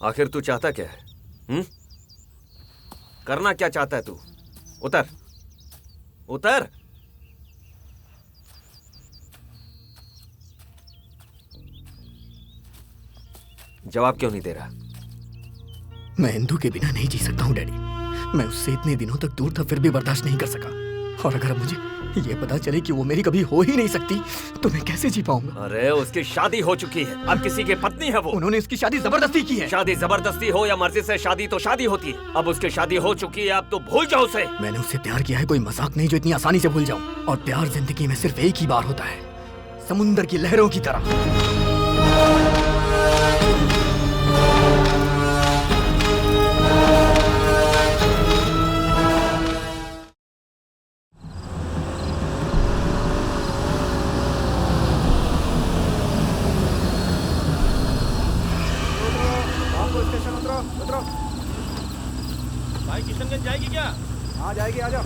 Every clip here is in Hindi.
आखिर तू चाहता क्या है? करना क्या चाहता है तू? उतर, उतर। जवाब क्यों नहीं दे रहा? मैं इंदु के बिना नहीं जी सकता हूँ डैडी। मैं उससे इतने दिनों तक दूर था, फिर भी बर्दाश्त नहीं कर सका। और अगर अब मुझे ये पता चले कि वो मेरी कभी हो ही नहीं सकती, तो मैं कैसे जी पाऊंगा? अरे उसकी शादी हो चुकी है, अब किसी की पत्नी है वो। उन्होंने इसकी शादी जबरदस्ती की है। शादी जबरदस्ती हो या मर्जी से, शादी तो शादी होती है। अब उसकी शादी हो चुकी है, अब तो भूल जाओ उसे। मैंने उससे प्यार किया है, कोई मजाक नहीं जो इतनी आसानी से भूल जाऊं। और प्यार जिंदगी में सिर्फ एक ही बार होता है, समुंदर की लहरों की तरह। भाई किशनगंज जाएगी क्या? हाँ जाएगी, आ जाओ।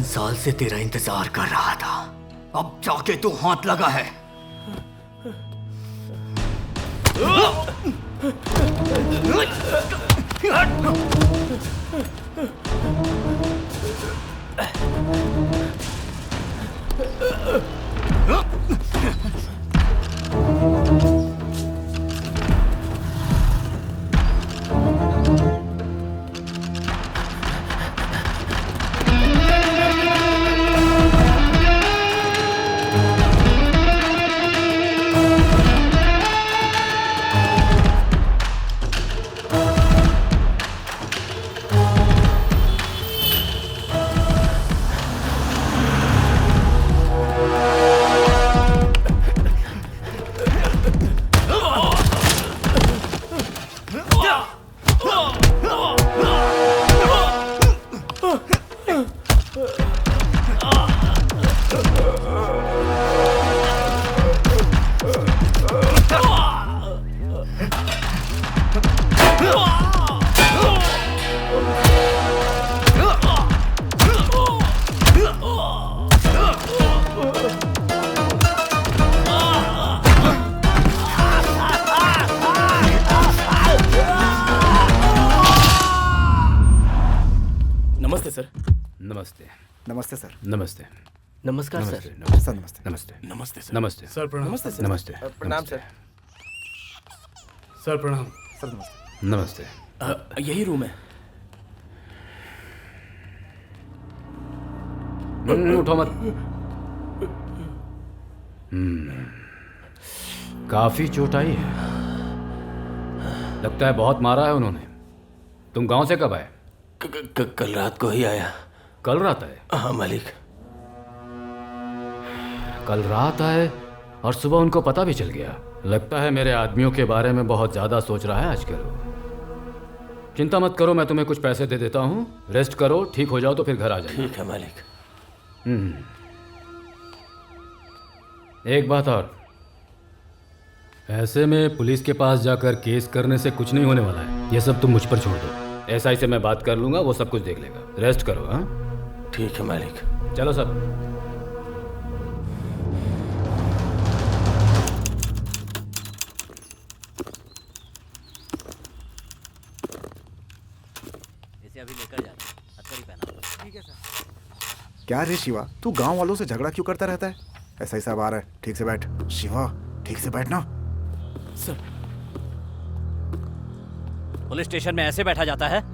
साल से तेरा इंतजार कर रहा था, अब जाके तू हाथ लगा है। नमस्ते। नमस्ते सर। नमस्ते। नमस्कार नमस्ते। सर। सर नमस्ते। नमस्ते। नमस्ते सर। नमस्ते। सर प्रणाम। नमस्ते सर। नमस्ते। प्रणाम सर। सर प्रणाम। सर नमस्ते। नमस्ते। यही रूम है। उठो मत। काफी चोट आई है। लगता है बहुत मारा है उन्होंने। तुम गांव से कब आए? कल रात को ही आया। कल रात आए? हाँ मालिक। कल रात आए और सुबह उनको पता भी चल गया। लगता है मेरे आदमियों के बारे में बहुत ज्यादा सोच रहा है आजकल। चिंता मत करो, मैं तुम्हें कुछ पैसे दे देता हूँ। रेस्ट करो, ठीक हो जाओ तो फिर घर आ जाओ। ठीक है मालिक। एक बात और, ऐसे में पुलिस के पास जाकर केस करने से कुछ नहीं होने वाला है। ये सब तुम मुझ पर छोड़ दो। एसआई से मैं बात कर लूंगा, वो सब कुछ देख लेगा। रेस्ट करो। हाँ ठीक है मालिक। चलो सब। इसे अभी लेकर जा हथकड़ी पहना। ठीक है सर। क्या रे शिवा, तू गांव वालों से झगड़ा क्यों करता रहता है? ऐसा ही सब आ रहा है। ठीक से बैठ शिवा, ठीक से बैठना। सर पुलिस स्टेशन में ऐसे बैठा जाता है?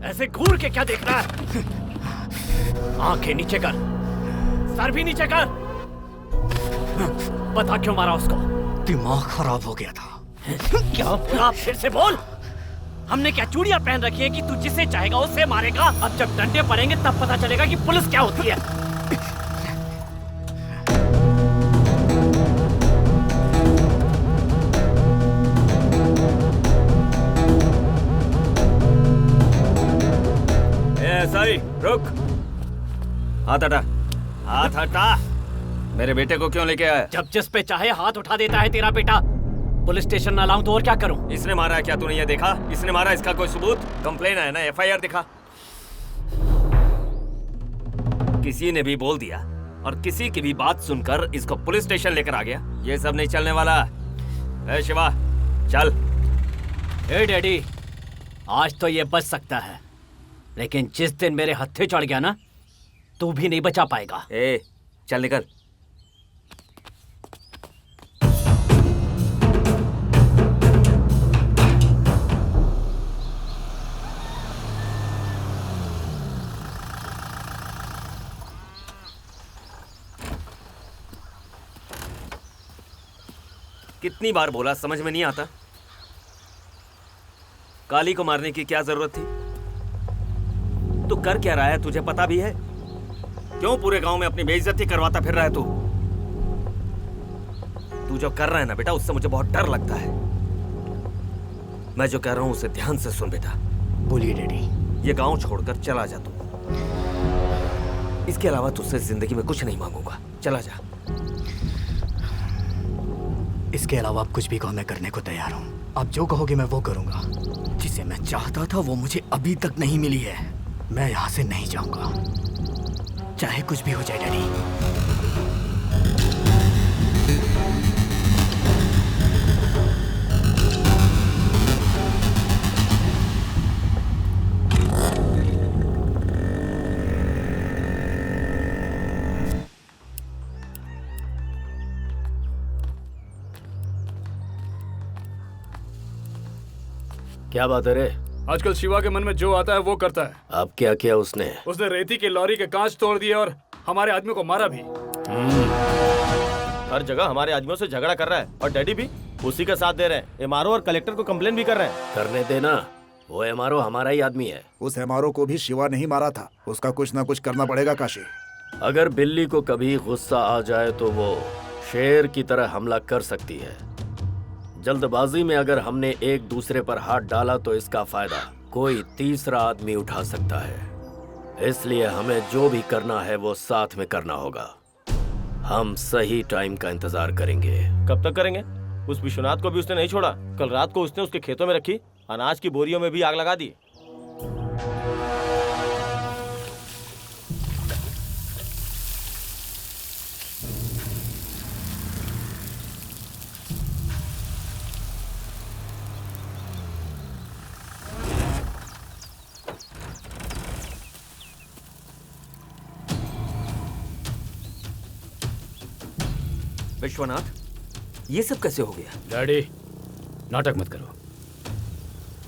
ऐसे घूर के क्या देख रहा है? आंखें नीचे कर, सर भी नीचे कर। बता क्यों मारा उसको? दिमाग खराब हो गया था। क्या बोला? फिर से बोल। हमने क्या चूड़ियां पहन रखी है कि तू जिसे चाहेगा उसे मारेगा? अब जब डंडे पड़ेंगे तब पता चलेगा कि पुलिस क्या होती है। सही, रुक। हाथ हटा, हाथ हटा। मेरे बेटे को क्यों लेके आया? जब जिस पे चाहे हाथ उठा देता है तेरा बेटा। पुलिस स्टेशन न लाऊं तो और क्या करूं? इसने मारा है क्या? तूने ये देखा? इसने मारा, इसका कोई सबूत? कंप्लेन है ना, एफआईआर दिखा। किसी ने भी बोल दिया और किसी की भी बात सुनकर इसको पुलिस स्टेशन लेकर आ गया। ये सब नहीं चलने वाला। ए शिवा, चल। ए डैडी, आज तो ये बच सकता है, लेकिन जिस दिन मेरे हत्थे चढ़ गया ना, तू भी नहीं बचा पाएगा। ए, चल निकल। कितनी बार बोला, समझ में नहीं आता? काली को मारने की क्या जरूरत थी? तू कर क्या रहा है, तुझे पता भी है? क्यों पूरे गांव में अपनी बेइज्जती करवाता फिर रहा है तू? तू जो कर रहा है ना बेटा, उससे मुझे बहुत डर लगता है। मैं जो कह रहा हूं उसे ध्यान से सुन बेटा। बोलिए डैडी। ये गांव छोड़कर चला जा तू। इसके अलावा तुझसे जिंदगी में कुछ नहीं मांगूंगा। चला जा। इसके अलावा आप कुछ भी कहो, मैं करने को तैयार हूँ। आप जो कहोगे मैं वो करूँगा। जिसे मैं चाहता था वो मुझे अभी तक नहीं मिली है। मैं यहाँ से नहीं जाऊँगा, चाहे कुछ भी हो जाए डैडी। क्या बात है रे? आजकल शिवा के मन में जो आता है वो करता है। अब क्या किया उसने? उसने रेती की लॉरी के कांच तोड़ दिए और हमारे आदमी को मारा भी। हर जगह हमारे आदमियों से झगड़ा कर रहा है और डैडी भी उसी का साथ दे रहे हैं। एमआरओ और कलेक्टर को कंप्लेन भी कर रहे हैं। करने देना, वो एमआरओ हमारा ही आदमी है। उस एमआरओ को भी शिवा नहीं मारा था। उसका कुछ ना कुछ करना पड़ेगा काशी। अगर बिल्ली को कभी गुस्सा आ जाए तो वो शेर की तरह हमला कर सकती है। जल्दबाजी में अगर हमने एक दूसरे पर हाथ डाला तो इसका फायदा कोई तीसरा आदमी उठा सकता है। इसलिए हमें जो भी करना है वो साथ में करना होगा। हम सही टाइम का इंतजार करेंगे। कब तक करेंगे? उस विश्वनाथ को भी उसने नहीं छोड़ा। कल रात को उसने उसके खेतों में रखी अनाज की बोरियों में भी आग लगा दी। विश्वनाथ, ये सब कैसे हो गया? डैडी, नाटक मत करो।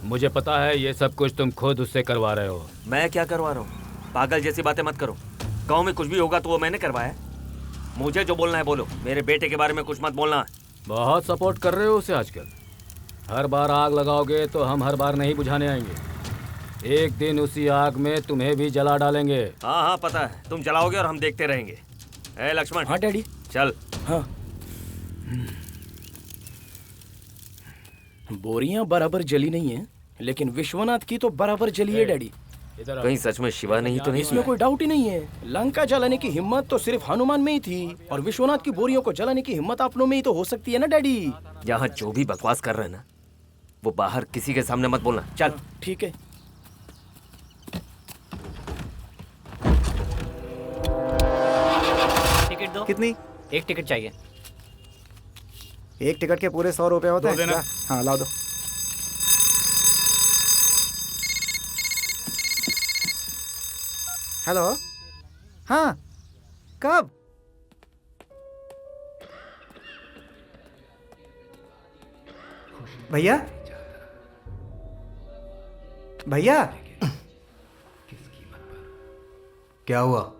मुझे पता है ये सब कुछ तुम खुद उससे करवा रहे हो। मैं क्या करवा रहा हूँ? पागल जैसी बातें मत करो। गांव में कुछ भी होगा तो वो मैंने करवाया। मुझे जो बोलना है बोलो, मेरे बेटे के बारे में कुछ मत बोलना। बहुत सपोर्ट कर रहे हो उसे आजकल। हर बार आग लगाओगे तो हम हर बार नहीं बुझाने आएंगे। एक दिन उसी आग में तुम्हें भी जला डालेंगे। हाँ हाँ पता है, तुम जलाओगे और हम देखते रहेंगे। ए लक्ष्मण। हाँ डैडी। चल। हाँ। बोरियां बराबर जली नहीं है, लेकिन विश्वनाथ की तो बराबर जली है डैडी। इधर आओ। कहीं सच में शिवा नहीं तो नहीं? इसमें कोई डाउट ही नहीं है। लंका जलाने की हिम्मत तो सिर्फ हनुमान में ही थी, और विश्वनाथ की बोरियों को जलाने की हिम्मत आप लोगों में ही तो हो सकती है ना डैडी। यहाँ जो भी बकवास कर रहे हैं ना, वो बाहर किसी के सामने मत बोलना। चल। ठीक है। टिकट दो। कितनी? एक टिकट चाहिए। एक टिकट के पूरे 100 रुपए होते हैं। ला, हाँ लाओ दो। हेलो। हाँ, कब? भैया, भैया, क्या हुआ?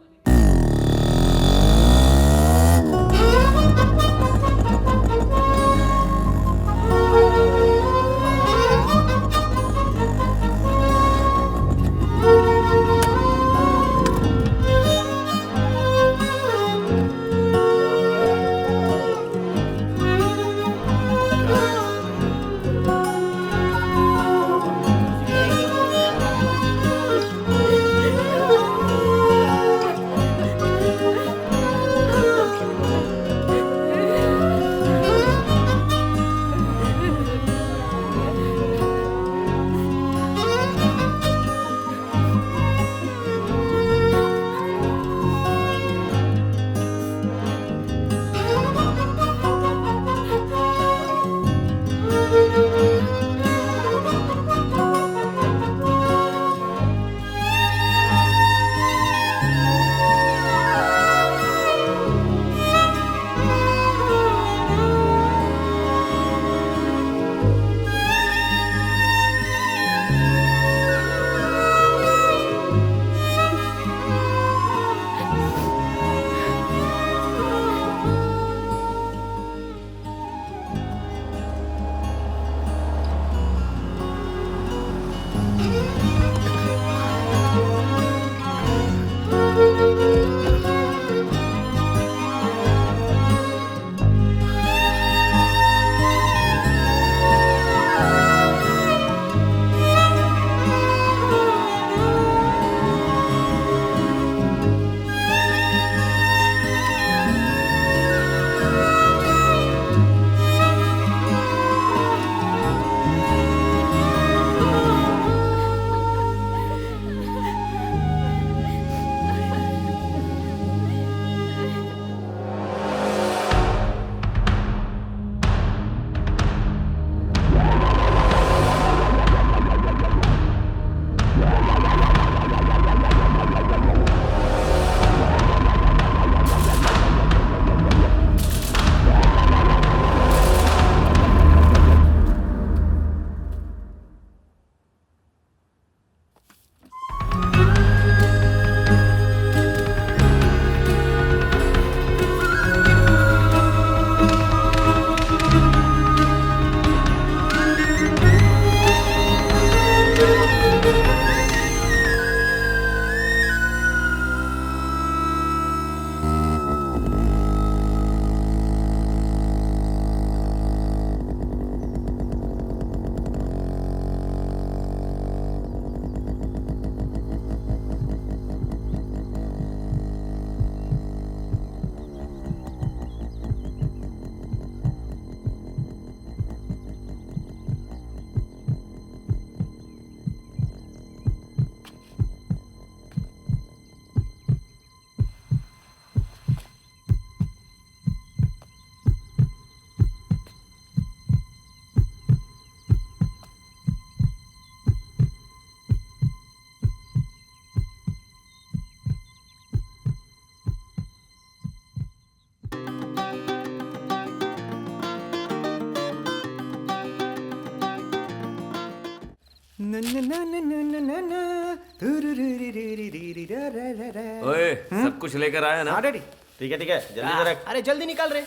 ओए सब कुछ लेकर आया ना? हाँ डैडी। ठीक है जल्दी से रख। अरे जल्दी निकाल रहे।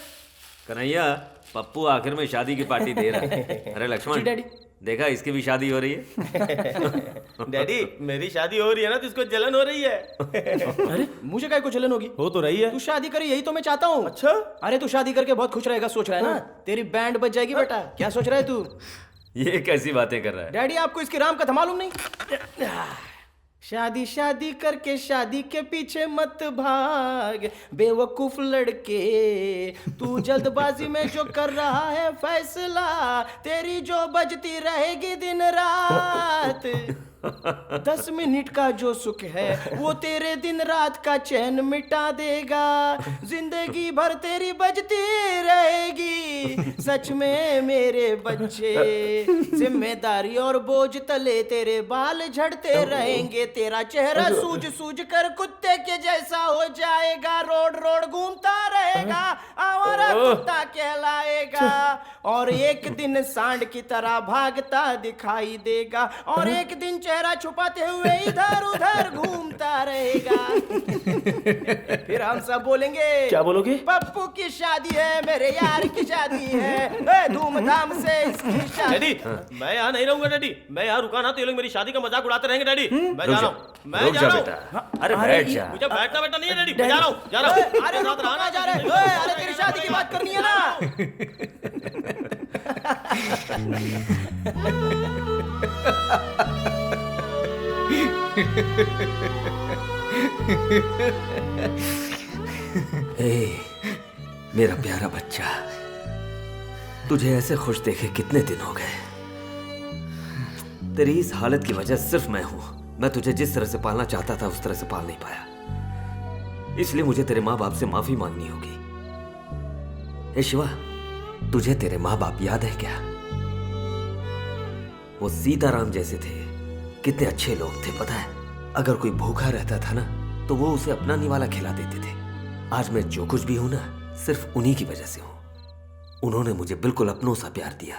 कन्हैया, पप्पू आखिर में शादी की पार्टी दे रहा है। अरे लक्ष्मण, जी डैडी। देखा इसकी भी शादी हो रही है। डैडी मेरी शादी हो रही है ना तो इसको जलन हो रही है। अरे मुझे काय को जलन होगी? हो तो रही है। तू शादी करे यही तो मैं चाहता हूँ। अच्छा? अरे तू शादी करके बहुत खुश रहेगा सोच रहा है ना? तेरी बैंड बज जाएगी बेटा। क्या सोच रहा है तू? ये कैसी बातें कर रहा है? डैडी आपको इसकी राम कथा मालूम नहीं? शादी शादी करके शादी के पीछे मत भाग बेवकूफ लड़के, तू जल्दबाजी में जो कर रहा है फैसला, तेरी जो बजती रहेगी दिन रात। 10 मिनट का जो सुख है वो तेरे दिन रात का चैन मिटा देगा, जिंदगी भर तेरी बजती रहेगी। सच में मेरे बच्चे, जिम्मेदारी और बोझ तले तेरे बाल झड़ते रहेंगे, तेरा चेहरा सूज सूज कर कुत्ते के जैसा हो जाएगा, रोड रोड घूमता रहेगा, आवारा कुत्ता कहलाएगा, और एक दिन सांड की तरह भागता दिखाई देगा, और एक दिन चेहरा छुपाते हुए इधर उधर घूमता रहेगा। फिर हम सब बोलेंगे, क्या बोलोगे? पप्पू की शादी है, मेरे यार की शादी है, धूमधाम से इसकी शादी। डैडी मैं यहाँ नहीं रहूंगा डैडी, मैं यहाँ रुका ना तो ये लोग मेरी शादी का मजाक उड़ाते रहेंगे डैडी। मैं रुक जा जा, रहा हूँ, मैं रुक जा जा रहा हूँ। बेटा। अरे बैठ जा। मुझे बैठना बैठना नहीं है डैडी, मैं जा रहा हूँ, जा रहा हूँ। अरे रुक, कहाँ जा रहे हैं? अरे तेरी शादी की बात करनी है ना? मेरा प्यारा बच्चा, तुझे ऐसे खुश देखे कितने दिन हो गए। तेरी इस हालत की वजह सिर्फ मैं हूं। मैं तुझे जिस तरह से पालना चाहता था उस तरह से पाल नहीं पाया, इसलिए मुझे तेरे माँ बाप से माफी मांगनी होगी। ए शिवा, तुझे तेरे माँ बाप याद है क्या? वो सीताराम जैसे थे, कितने अच्छे लोग थे पता है। अगर कोई भूखा रहता था ना तो वो उसे अपना निवाला खिला देते थे। आज मैं जो कुछ भी हूं ना, सिर्फ उन्हीं की वजह से हूं। उन्होंने मुझे बिल्कुल अपनों सा प्यार दिया,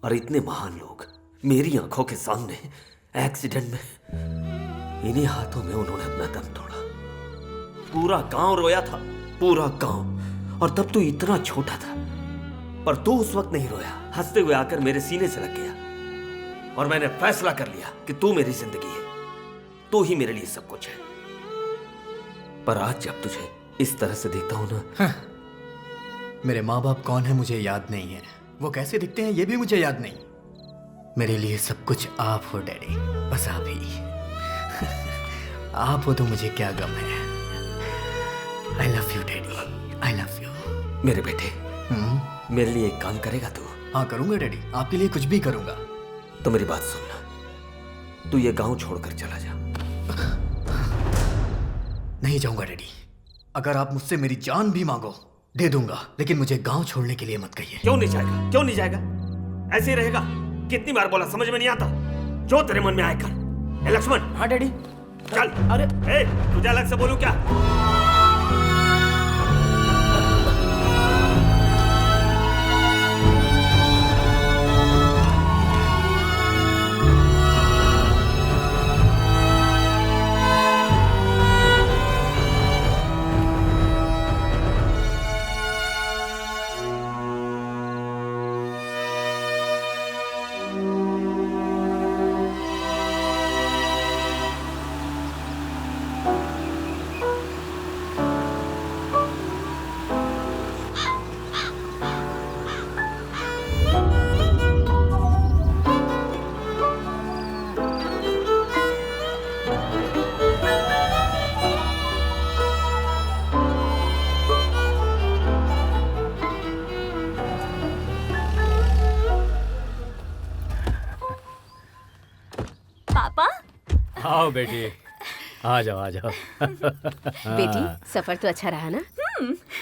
और इतने महान लोग मेरी आंखों के सामने एक्सीडेंट में, इन्हीं हाथों में उन्होंने अपना दम तोड़ा। पूरा गांव रोया था, पूरा गांव। और तब तू इतना छोटा था, पर तू उस वक्त नहीं रोया। हंसते हुए आकर मेरे सीने से लग गया, और मैंने फैसला कर लिया कि तू मेरी जिंदगी है, तू ही मेरे लिए सब कुछ है। पर आज जब तुझे इस तरह से देखता हूं ना, मेरे माँ बाप कौन है मुझे याद नहीं है, वो कैसे दिखते हैं ये भी मुझे याद नहीं। मेरे लिए सब कुछ आप हो डैडी, बस आप ही। आप हो तो मुझे क्या गम है। I love you daddy, I love you. मेरे बेटे, मेरे लिए एक काम करेगा तू? हाँ करूंगा डैडी, आपके लिए कुछ भी करूंगा। तो मेरी बात सुनना, तू ये गांव छोड़कर चला जा। नहीं जाऊंगा डैडी, अगर आप मुझसे मेरी जान भी मांगो दे दूंगा, लेकिन मुझे गांव छोड़ने के लिए मत कहिए। क्यों नहीं जाएगा? क्यों नहीं जाएगा? ऐसे ही रहेगा? कितनी बार बोला, समझ में नहीं आता? जो तेरे मन में आए कर। ए लक्ष्मण। हाँ डैडी। चल। अरे ए, तुझे अलग से बोलूं क्या? आओ बेटी, आ जाओ आ जाओ। बेटी सफर तो अच्छा रहा ना?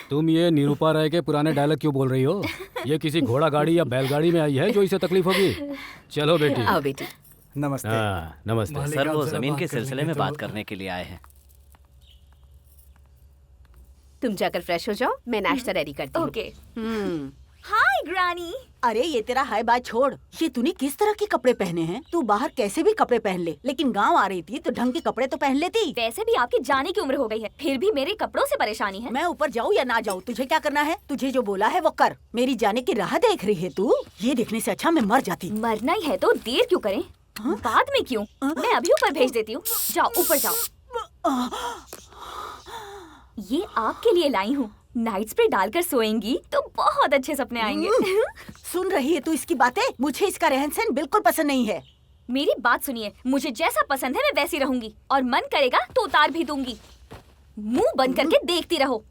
तुम ये निरूपा राय के पुराने डायलॉग क्यों बोल रही हो? ये किसी घोड़ा गाड़ी या बैलगाड़ी में आई है जो इसे तकलीफ होगी? चलो बेटी। आओ बेटी। नमस्ते। हाँ नमस्ते। सर वो जमीन के सिलसिले में बात करने के लिए आए हैं। तुम जाकर फ्रेश हो जाओ, मैं नाश्ता रेडी करती हूँ। ओके। हाय ग्रानी। अरे ये तेरा हाय बाय छोड़, ये तूने किस तरह के कपड़े पहने हैं? तू बाहर कैसे भी कपड़े पहन ले, लेकिन गांव आ रही थी तो ढंग के कपड़े तो पहन लेती। वैसे भी आपकी जाने की उम्र हो गई है, फिर भी मेरे कपड़ों से परेशानी है। मैं ऊपर जाऊँ या ना जाऊँ, तुझे क्या करना है? तुझे जो बोला है वो कर। मेरी जाने की राह देख रही है तू? ये देखने से अच्छा मैं मर जाती। मरना ही है तो देर क्यों करें? बाद में क्यों? मैं अभी ऊपर भेज देती हूँ। जाओ ऊपर जाओ। ये आपके लिए लाई हूँ। नाइट स्प्रे डालकर सोएंगी तो बहुत अच्छे सपने आएंगे। सुन रही है तू इसकी बातें? मुझे इसका रहन सहन बिल्कुल पसंद नहीं है। मेरी बात सुनिए, मुझे जैसा पसंद है मैं वैसी रहूंगी, और मन करेगा तो उतार भी दूंगी। मुंह बंद करके देखती रहो।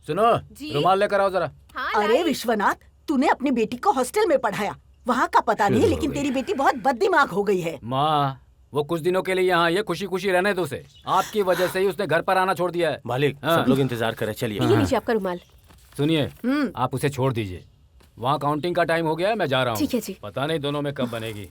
सुनो, रुमाल लेकर आओ जरा। अरे विश्वनाथ, तूने अपनी बेटी को हॉस्टल में पढ़ाया, वहाँ का पता नहीं, लेकिन तेरी बेटी बहुत बददिमाग हो गई है। माँ, वो कुछ दिनों के लिए यहाँ ये खुशी खुशी रहने दो उसे। आपकी वजह से ही उसने घर पर आना छोड़ दिया है। मालिक, सब लोग इंतजार करें, चलिए। ये लीजिए आपका रुमाल। सुनिए, आप उसे छोड़ दीजिए। वहाँ काउंटिंग का टाइम हो गया है, मैं जा रहा हूँ। ठीक है जी। पता नहीं दोनों में कब बनेगी।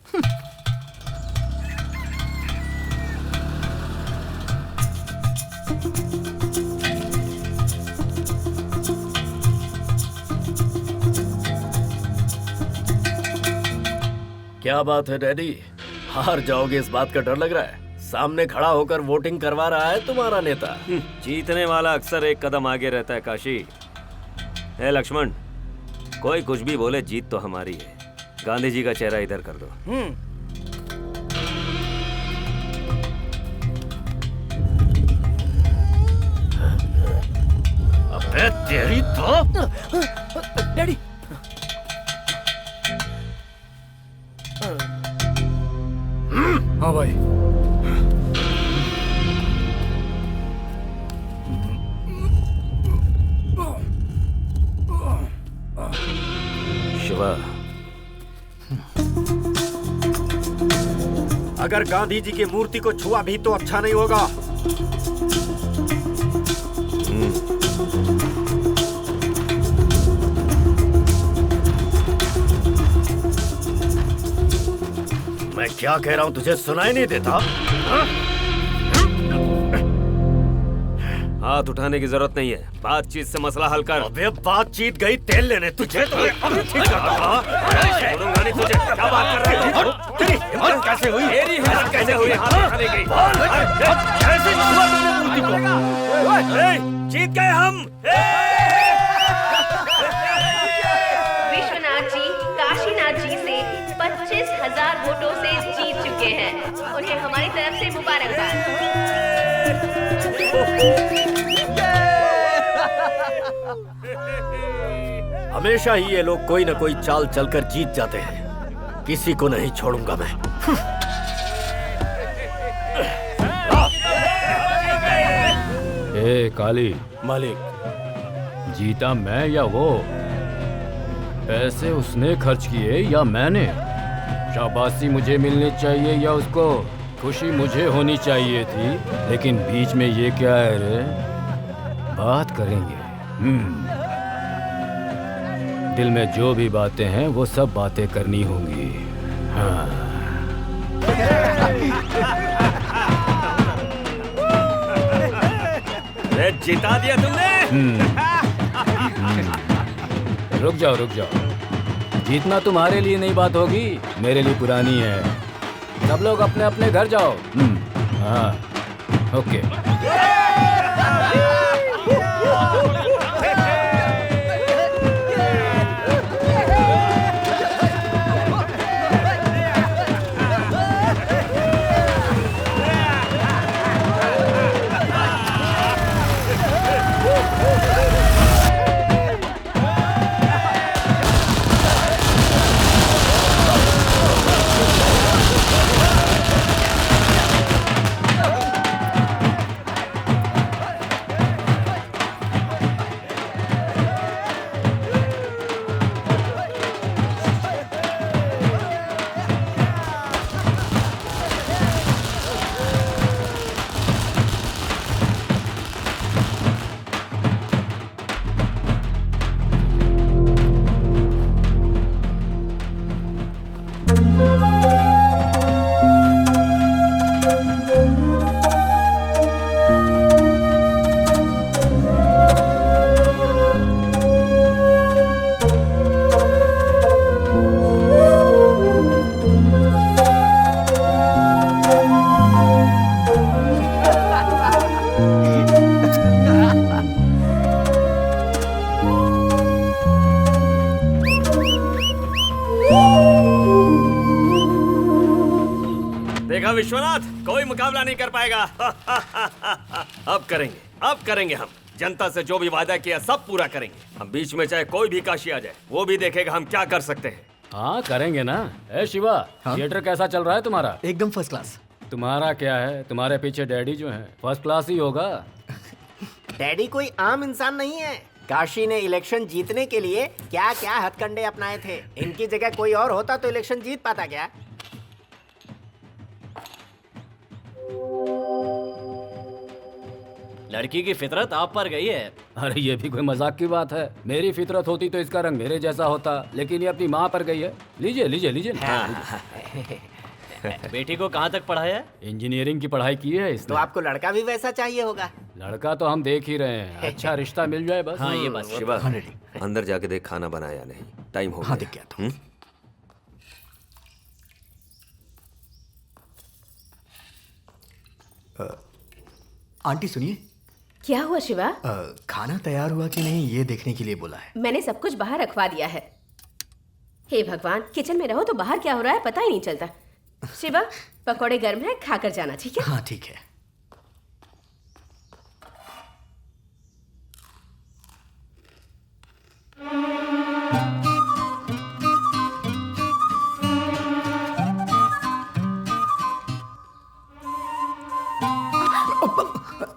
क्या बात है डैडी, हार जाओगे इस बात का डर लग रहा है? सामने खड़ा होकर वोटिंग करवा रहा है तुम्हारा नेता। जीतने वाला अक्सर एक कदम आगे रहता है काशी। है लक्ष्मण, कोई कुछ भी बोले, जीत तो हमारी है। गांधी जी का चेहरा इधर कर दो। अबे तेरी तो डैडी। हाँ भाई। शिवा, अगर गांधी जी की मूर्ति को छुआ भी तो अच्छा नहीं होगा। मैं क्या कह रहा हूँ तुझे सुनाई नहीं देता? हाथ उठाने की जरूरत नहीं है, बातचीत से मसला हल कर। अबे बातचीत गई तेल लेने, तुझे तो अभी ठीक करता। छोड़ूंगा नहीं तुझे। क्या बात कर रहे हो? तेरी हिम्मत कैसे हुई? तेरी हिम्मत कैसे हुई हाथ उठाने की? कैसे छुआ तूने मूर्ति को? जीत गए हम। विश्वनाथ जी काशीनाथ जी से 25,000 वोटों से जीत चुके हैं। उन्हें हमारी तरफ से मुबारकबाद। हमेशा ही ये लोग कोई न कोई चाल चलकर जीत जाते हैं। किसी को नहीं छोड़ूंगा मैं। ए काली। मालिक, जीता मैं या वो? पैसे उसने खर्च किए या मैंने? शाबाशी मुझे मिलनी चाहिए या उसको? खुशी मुझे होनी चाहिए थी, लेकिन बीच में ये क्या है रे? बात करेंगे। दिल में जो भी बातें हैं वो सब बातें करनी होंगी। हाँ। जिता दिया तुमने। रुक जाओ रुक जाओ, जीतना तुम्हारे लिए नई बात होगी, मेरे लिए पुरानी है। सब लोग अपने अपने घर जाओ। हाँ, ओके। विश्वनाथ, कोई मुकाबला नहीं कर पाएगा। अब करेंगे हम। जनता से जो भी वादा किया सब पूरा करेंगे। हम बीच में चाहे कोई भी काशी आ जाए, वो भी देखेगा हम क्या कर सकते हैं। हाँ करेंगे ना। ए शिवा, थिएटर कैसा चल रहा है तुम्हारा? एकदम फर्स्ट क्लास। तुम्हारा क्या है, तुम्हारे पीछे डैडी जो है फर्स्ट क्लास ही होगा। डैडी कोई आम इंसान नहीं है। काशी ने इलेक्शन जीतने के लिए क्या क्या हथकंडे अपनाए थे। इनकी जगह कोई और होता तो इलेक्शन जीत पाता क्या? लड़की की फितरत आप पर गई है। अरे ये भी कोई मजाक की बात है। मेरी फितरत होती तो इसका रंग मेरे जैसा होता, लेकिन ये अपनी माँ पर गई है। लीजिए लीजिए लीजिए। बेटी को कहाँ तक पढ़ाया है? इंजीनियरिंग की पढ़ाई की है इसने। तो आपको लड़का भी वैसा चाहिए होगा। लड़का तो हम देख ही रहे हैं, अच्छा रिश्ता मिल जाए बस। हाँ ये बात। शिवा, अंदर जाके देख खाना बनाया नहीं। टाइम हो गया। हाँ, देख के आता हूँ। आंटी सुनिए। क्या हुआ शिवा? खाना तैयार हुआ कि नहीं ये देखने के लिए बोला है। मैंने सब कुछ बाहर रखवा दिया है। हे भगवान, किचन में रहो तो बाहर क्या हो रहा है पता ही नहीं चलता। शिवा, पकौड़े गर्म है, खाकर जाना, ठीक है? हाँ ठीक है।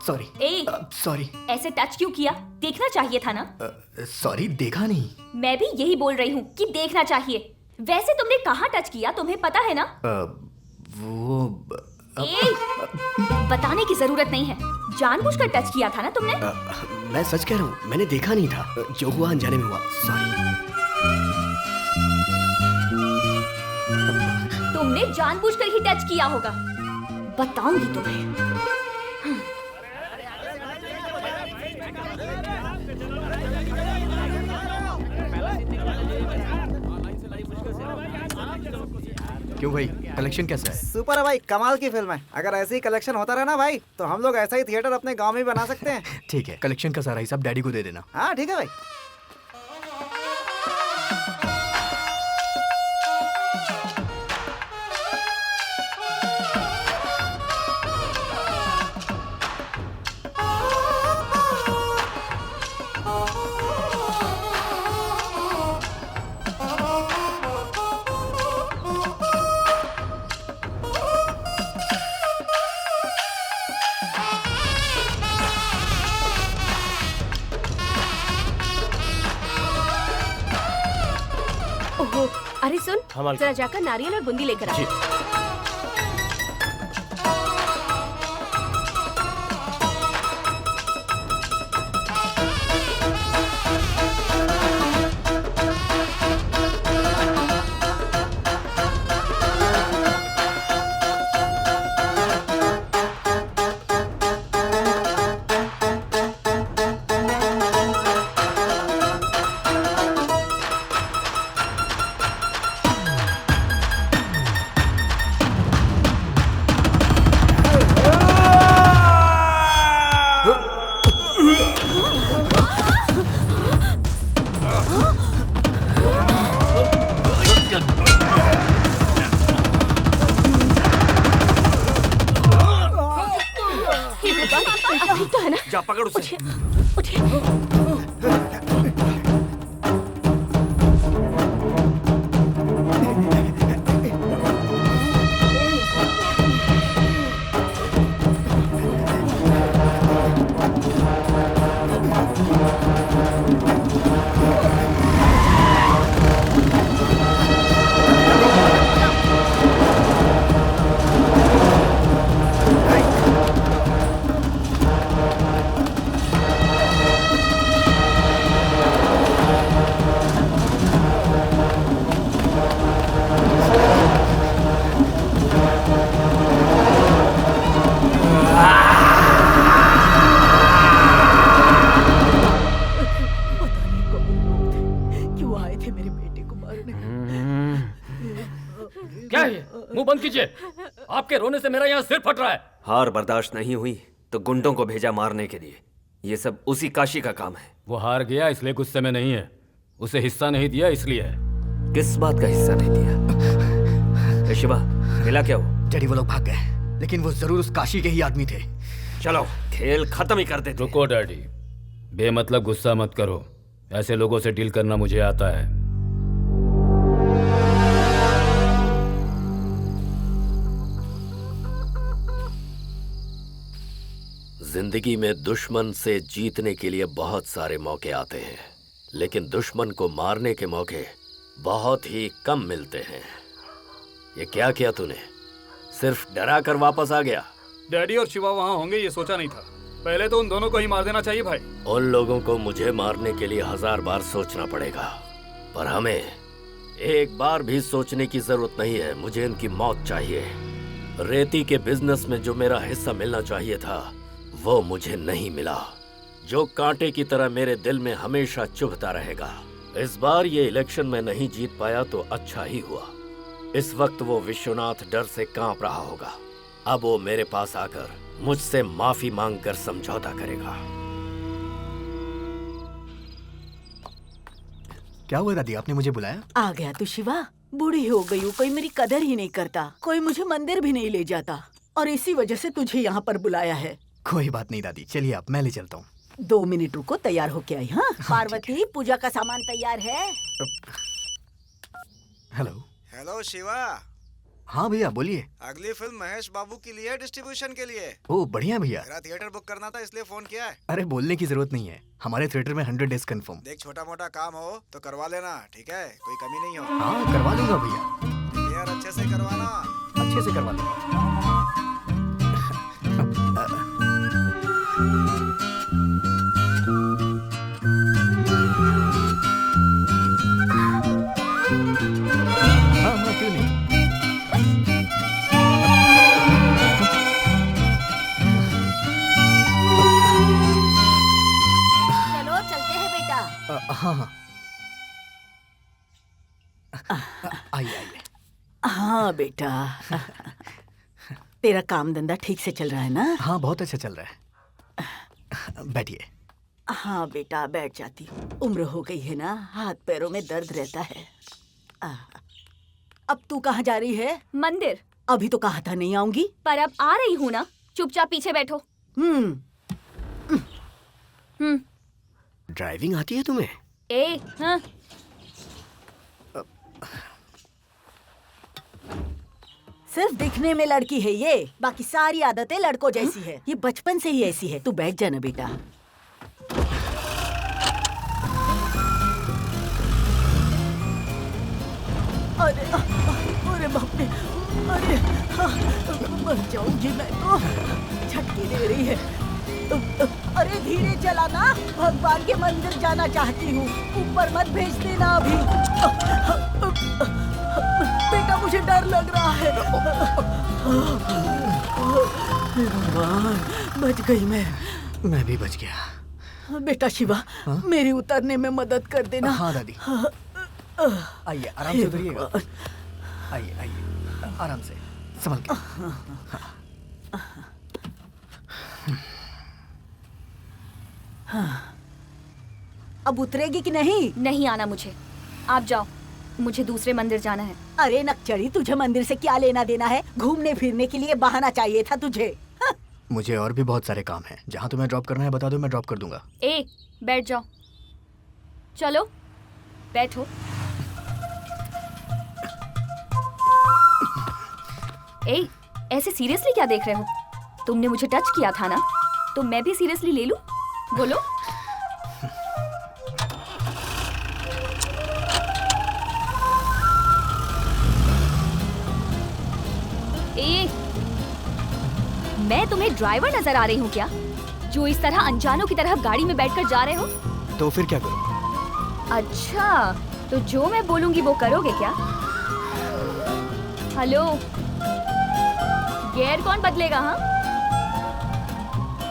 सॉरी। सॉरी। ऐसे टच क्यों किया? देखना चाहिए था ना। सॉरी, देखा नहीं। मैं भी यही बोल रही हूँ कि देखना चाहिए। वैसे तुमने कहाँ टच किया, तुम्हें पता है ना? वो बताने की जरूरत नहीं है। जानबूझकर टच किया था ना तुमने? मैं सच कह रहा हूँ, मैंने देखा नहीं था। जो हुआ अनजाने में हुआ। सॉरी। तुमने जानबूझकर ही टच किया होगा। बताऊंगी तुम्हें। क्यों भाई, कलेक्शन कैसा है? सुपर है भाई, कमाल की फिल्म है। अगर ऐसे ही कलेक्शन होता रहा ना भाई, तो हम लोग ऐसा ही थिएटर अपने गांव में भी बना सकते हैं। ठीक है, कलेक्शन का सारा हिसाब डैडी को दे देना। हाँ ठीक है भाई। अरे सुन, जरा जाकर नारियल और बूंदी लेकर आ। जा पकड़ उसे। क्या है? मुंह बंद कीजिए। आपके रोने से मेरा यहाँ सिर फट रहा है। हार बर्दाश्त नहीं हुई तो गुंडों को भेजा मारने के लिए। ये सब उसी काशी का काम है। वो हार गया इसलिए गुस्से में नहीं है। उसे हिस्सा नहीं दिया इसलिए है। किस बात का हिस्सा नहीं दिया? शिवा, मिला क्या वो? डैडी वो लोग भाग गए, लेकिन वो जरूर उस काशी के ही आदमी थे। चलो खेल खत्म ही कर देते। रुको डैडी, बेमतलब गुस्सा मत करो। ऐसे लोगों से डील करना मुझे आता है। जिंदगी में दुश्मन से जीतने के लिए बहुत सारे मौके आते हैं, लेकिन दुश्मन को मारने के मौके बहुत ही कम मिलते हैं। ये क्या किया तूने? सिर्फ डरा कर वापस आ गया? डैडी और शिवा वहाँ होंगे ये सोचा नहीं था। पहले तो उन दोनों को ही मार देना चाहिए भाई। उन लोगों को मुझे मारने के लिए 1000 बार सोचना पड़ेगा, पर हमें एक बार भी सोचने की जरूरत नहीं है। मुझे इनकी मौत चाहिए। रेती के बिजनेस में जो मेरा हिस्सा मिलना चाहिए था वो मुझे नहीं मिला, जो कांटे की तरह मेरे दिल में हमेशा चुभता रहेगा। इस बार ये इलेक्शन में नहीं जीत पाया तो अच्छा ही हुआ। इस वक्त वो विश्वनाथ डर से कांप रहा होगा। अब वो मेरे पास आकर मुझसे माफी मांगकर समझौता करेगा। क्या हुआ दादी, आपने मुझे बुलाया? आ गया तू शिवा? बूढ़ी हो गई हूँ, कोई मेरी कदर ही नहीं करता, कोई मुझे मंदिर भी नहीं ले जाता, और इसी वजह से तुझे यहाँ पर बुलाया है। कोई बात नहीं दादी, चलिए आप, मैं ले चलता हूँ। 2 मिनट रुको, तैयार होके आई। हाँ पार्वती, पूजा का सामान तैयार है? हेलो। हेलो शिवा। हाँ भैया बोलिए। अगली फिल्म महेश बाबू की लिए डिस्ट्रीब्यूशन के लिए। ओह बढ़िया भैया। मेरा थिएटर बुक करना था इसलिए फोन किया है। अरे बोलने की जरूरत नहीं है, हमारे थिएटर में 100 डेज कंफर्म। देख छोटा मोटा काम हो तो करवा लेना, ठीक है? कोई कमी नहीं हो। हाँ करवा लूंगा भैया। यार अच्छे से करवाना। अच्छे से करवा लूंगा। हाँ आइए आइए। हाँ बेटा, तेरा काम धंधा ठीक से चल रहा है ना? हाँ बहुत अच्छा चल रहा है। बैठिए। हाँ बेटा बैठ जाती हूँ, उम्र हो गई है ना, हाथ पैरों में दर्द रहता है। अब तू कहाँ जा रही है? मंदिर। अभी तो कहा था नहीं आऊंगी। पर अब आ रही हूँ ना, चुपचाप पीछे बैठो। ड्राइविंग आती है तुम्हें? हाँ। सिर्फ दिखने में लड़की है ये, बाकी सारी आदतें लड़कों जैसी है। ये बचपन से ही ऐसी है। तू बैठ जाना बेटा। अरे अरे बाप रे, अरे मर जाऊंगी मैं तो। झटके दे रही है। अरे धीरे चलाना, भगवान के मंदिर जाना चाहती हूँ, ऊपर मत भेज देना अभी। बेटा मुझे डर लग रहा है। भगवान, बच गई मैं भी बच गया। बेटा शिवा, मेरी उतरने में मदद कर देना। हाँ दादी। आइए आराम से उतरिएगा। आइए आइए आराम से, संभल के। हाँ। अब उतरेगी कि नहीं? नहीं आना मुझे, आप जाओ, मुझे दूसरे मंदिर जाना है। अरे नकचड़ी, तुझे मंदिर से क्या लेना देना है? घूमने फिरने के लिए बहाना चाहिए था तुझे। हाँ। मुझे और भी बहुत सारे काम हैं। जहाँ तुम्हें ड्रॉप करना है बता दो, मैं ड्रॉप कर दूंगा। बैठ जाओ। चलो बैठो। ऐसे सीरियसली क्या देख रहे हो? तुमने मुझे टच किया था ना, तो मैं भी सीरियसली ले लूं? बोलो। मैं तुम्हें ड्राइवर नजर आ रही हूँ क्या, जो इस तरह अनजानों की तरह गाड़ी में बैठकर जा रहे हो? तो फिर क्या करूं? अच्छा, तो जो मैं बोलूंगी वो करोगे क्या? हेलो, गियर कौन बदलेगा? हाँ,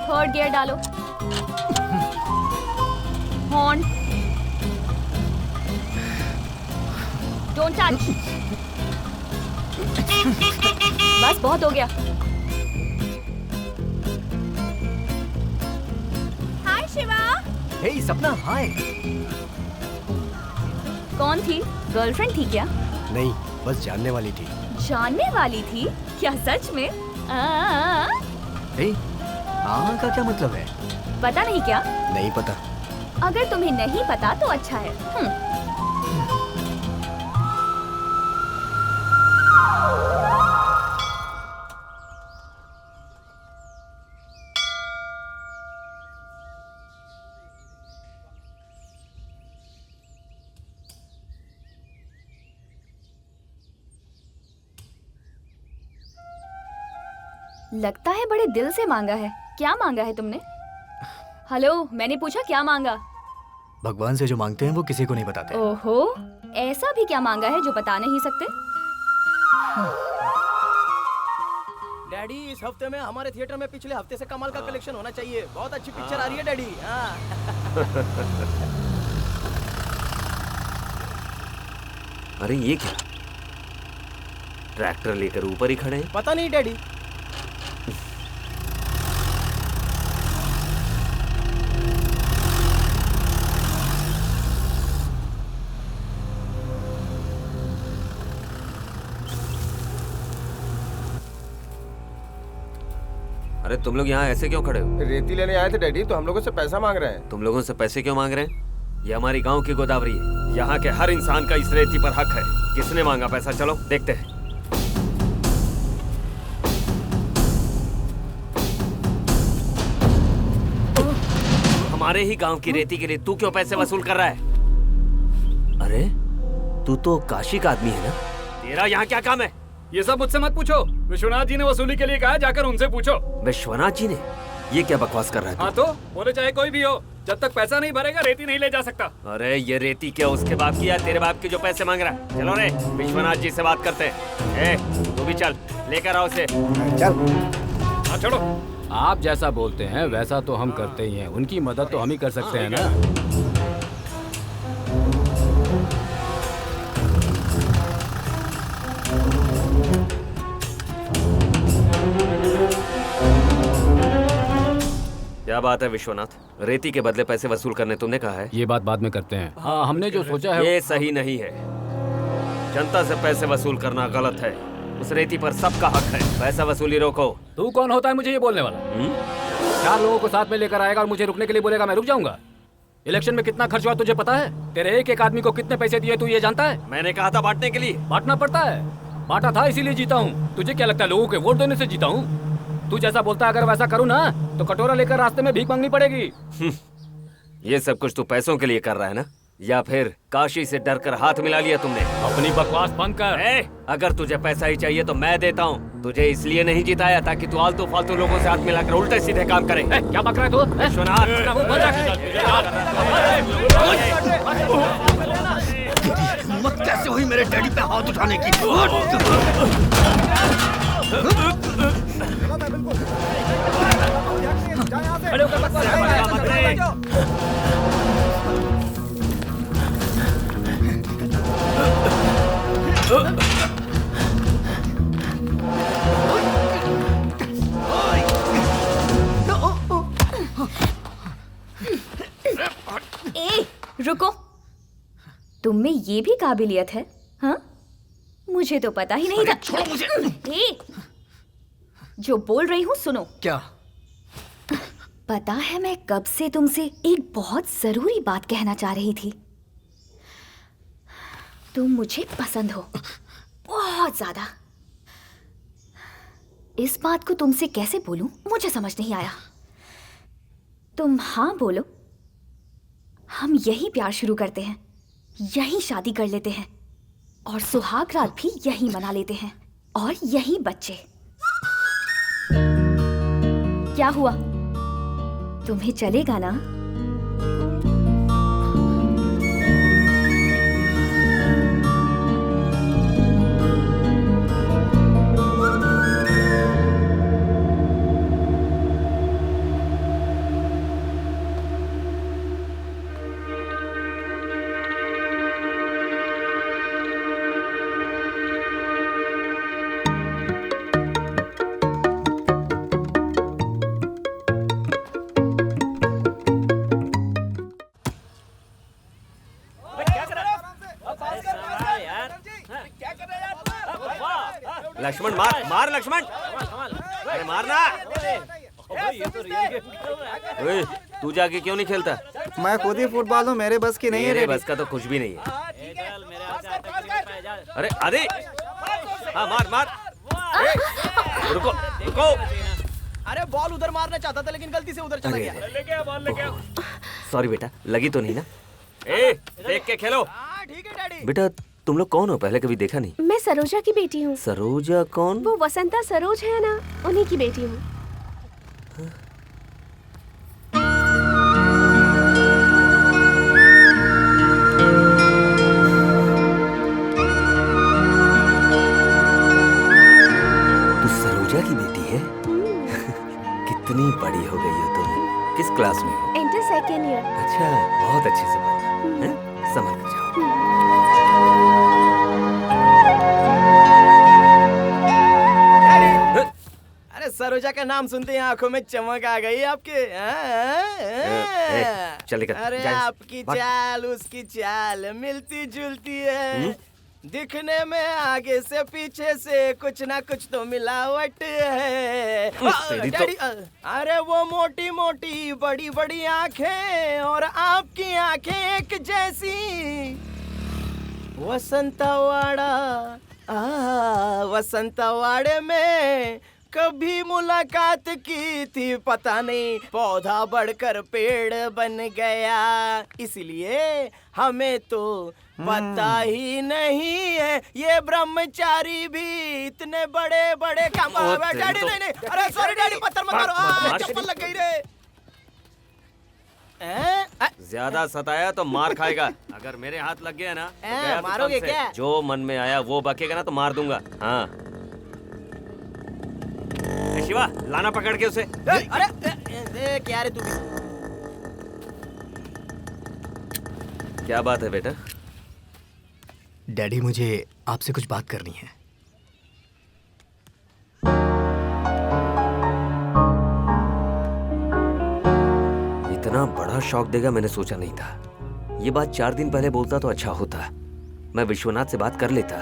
थर्ड गियर डालो। Horn, don't touch. बस बहुत हो गया। हाय शिवा। हे सपना, हाय। कौन थी? गर्लफ्रेंड थी क्या? नहीं, बस जानने वाली थी। जानने वाली थी क्या सच में? हाँ का क्या मतलब है? पता नहीं क्या? नहीं पता। अगर तुम्हें नहीं पता तो अच्छा है। लगता है बड़े दिल से मांगा है। क्या मांगा है तुमने? हेलो, मैंने पूछा क्या मांगा? भगवान से जो मांगते हैं वो किसी को नहीं बताते। ओहो, ऐसा भी क्या मांगा है जो बता नहीं सकते? डैडी, इस हफ्ते में हमारे थिएटर में पिछले हफ्ते से कमाल का कलेक्शन होना चाहिए। बहुत अच्छी पिक्चर आ रही है डैडी। अरे ये क्या? ट्रैक्टर लेकर ऊपर ही खड़े हैं। पता नहीं डैडी। अरे तुम लोग यहाँ ऐसे क्यों खड़े हो? रेती लेने आए थे डैडी, तो हम लोगों से पैसा मांग रहे हैं। तुम लोगों से पैसे क्यों मांग रहे हैं? ये हमारी गांव की गोदावरी है। यहाँ के हर इंसान का इस रेती पर हक है। किसने मांगा पैसा? चलो देखते हैं। हमारे ही गांव की रेती के लिए तू क्यों पैसे वसूल कर रहा है? अरे तू तो काशी का आदमी है ना? तेरा यहाँ क्या काम है? ये सब मुझसे मत पूछो। विश्वनाथ जी ने वसूली के लिए कहा, जाकर उनसे पूछो। विश्वनाथ जी ने? ये क्या बकवास कर रहा है? हाँ तो बोले चाहे कोई भी हो, जब तक पैसा नहीं भरेगा रेती नहीं ले जा सकता। अरे ये रेती क्या उसके बाप की है? तेरे बाप के जो पैसे मांग रहा है। चलो रे, विश्वनाथ जी से बात करते हैं। तू भी चल, लेकर आओ उसे। चल। हाँ छोड़ो। आप जैसा बोलते हैं वैसा तो हम करते ही हैं। उनकी मदद तो हम ही कर सकते हैं ना। क्या बात है विश्वनाथ? रेती के बदले पैसे वसूल करने तुमने कहा है? ये बात बाद में करते हैं। हाँ, हमने जो सोचा है ये सही नहीं है। जनता से पैसे वसूल करना गलत है। उस रेती पर सबका हक है। पैसा वसूली रोको। तू कौन होता है मुझे ये बोलने वाला? 4 लोगों को साथ में लेकर आएगा और मुझे रुकने के लिए बोलेगा, मैं रुक जाऊंगा? इलेक्शन में कितना खर्च हुआ तुझे पता है? तेरे एक एक आदमी को कितने पैसे दिए तू ये जानता है? मैंने कहा था बांटने के लिए। बांटना पड़ता है। बांटा था इसीलिए जीता हूँ। तुझे क्या लगता है लोगों के वोट देने से जीता हूँ? तू जैसा बोलता है अगर वैसा करूँ ना तो कटोरा लेकर रास्ते में भीख मांगनी पड़ेगी। ये सब कुछ तू पैसों के लिए कर रहा है ना? या फिर काशी से डर कर हाथ मिला लिया तुमने? अपनी बकवास बंद कर। अगर तुझे पैसा ही चाहिए तो मैं देता हूँ। तुझे इसलिए नहीं जिताया ताकि तू आलतू फालतू लोगों से हाथ मिलाकर उल्टे सीधे काम करे। क्या बक रहा है तू? विश्वनाथ, हिम्मत कैसे हुई मेरे डैडी पे हाथ उठाने की? ए, रुको। तुम में ये भी काबिलियत है? हाँ, मुझे तो पता ही नहीं था। छोड़ो मुझे। ए, जो बोल रही हूँ सुनो। क्या? पता है मैं कब से तुमसे एक बहुत जरूरी बात कहना चाह रही थी। तुम मुझे पसंद हो बहुत ज्यादा। इस बात को तुमसे कैसे बोलूं मुझे समझ नहीं आया। तुम हाँ बोलो, हम यही प्यार शुरू करते हैं, यही शादी कर लेते हैं और सुहाग रात भी यही मना लेते हैं और यही बच्चे। क्या हुआ? तुम्हें चलेगा ना? लक्ष्मण मार मार लक्ष्मण, अरे मारना। ओए, तू जाके क्यों नहीं खेलता? मैं खुद ही फुटबॉल हूँ, मेरे बस की नहीं है। मेरे बस का तो कुछ भी नहीं है। अरे अरे हाँ मार मार। रुको रुको। अरे बॉल उधर मारना चाहता था लेकिन गलती से उधर चला गया। सॉरी बेटा, लगी तो नहीं ना? ए, देख के खेलो। ठीक है डैडी। बेटा तुम लोग कौन हो? पहले कभी देखा नहीं। मैं सरोजा की बेटी हूँ। सरोजा कौन? वो वसंता सरोज है ना, उन्हीं की बेटी हूँ। तू सरोजा की बेटी है? कितनी बड़ी हो गई हो तुम। किस क्लास में हो? Inter second year. अच्छा, बहुत अच्छे से पढ़ना है, समझ में जाओ। अरे सरोजा का नाम सुनते ही आंखों में चमक आ गई आपके। चल निकल, अरे जा। आपकी चाल उसकी चाल मिलती जुलती है। दिखने में आगे से पीछे से कुछ ना कुछ तो मिलावट है। तेरी तो- डैडी, अरे वो मोटी मोटी बड़ी बड़ी आंखें और आपकी आंखें एक जैसी। वसंतवाड़ा वसंतवाड़े में कभी मुलाकात की थी, पता नहीं पौधा बढ़कर पेड़ बन गया, इसलिए हमें तो पता ही नहीं है ये ब्रह्मचारी भी इतने बड़े बड़े काम। डैडी नहीं नहीं, अरे सॉरी डैडी, पत्थर मत मारो, चप्पल लग गई रे। ज्यादा सताया तो मार खाएगा। अगर मेरे हाथ लग गया ना तो गया तो मारोगे कम से। क्या? जो मन में आया वो बकेगा ना तो मार दूंगा। हाँ शिवा, लाना पकड़ के उसे। अरे क्या रे तू? क्या बात है बेटा? डैडी मुझे आपसे कुछ बात करनी है। इतना बड़ा शौक देगा मैंने सोचा नहीं था। ये बात 4 दिन पहले बोलता तो अच्छा होता, मैं विश्वनाथ से बात कर लेता।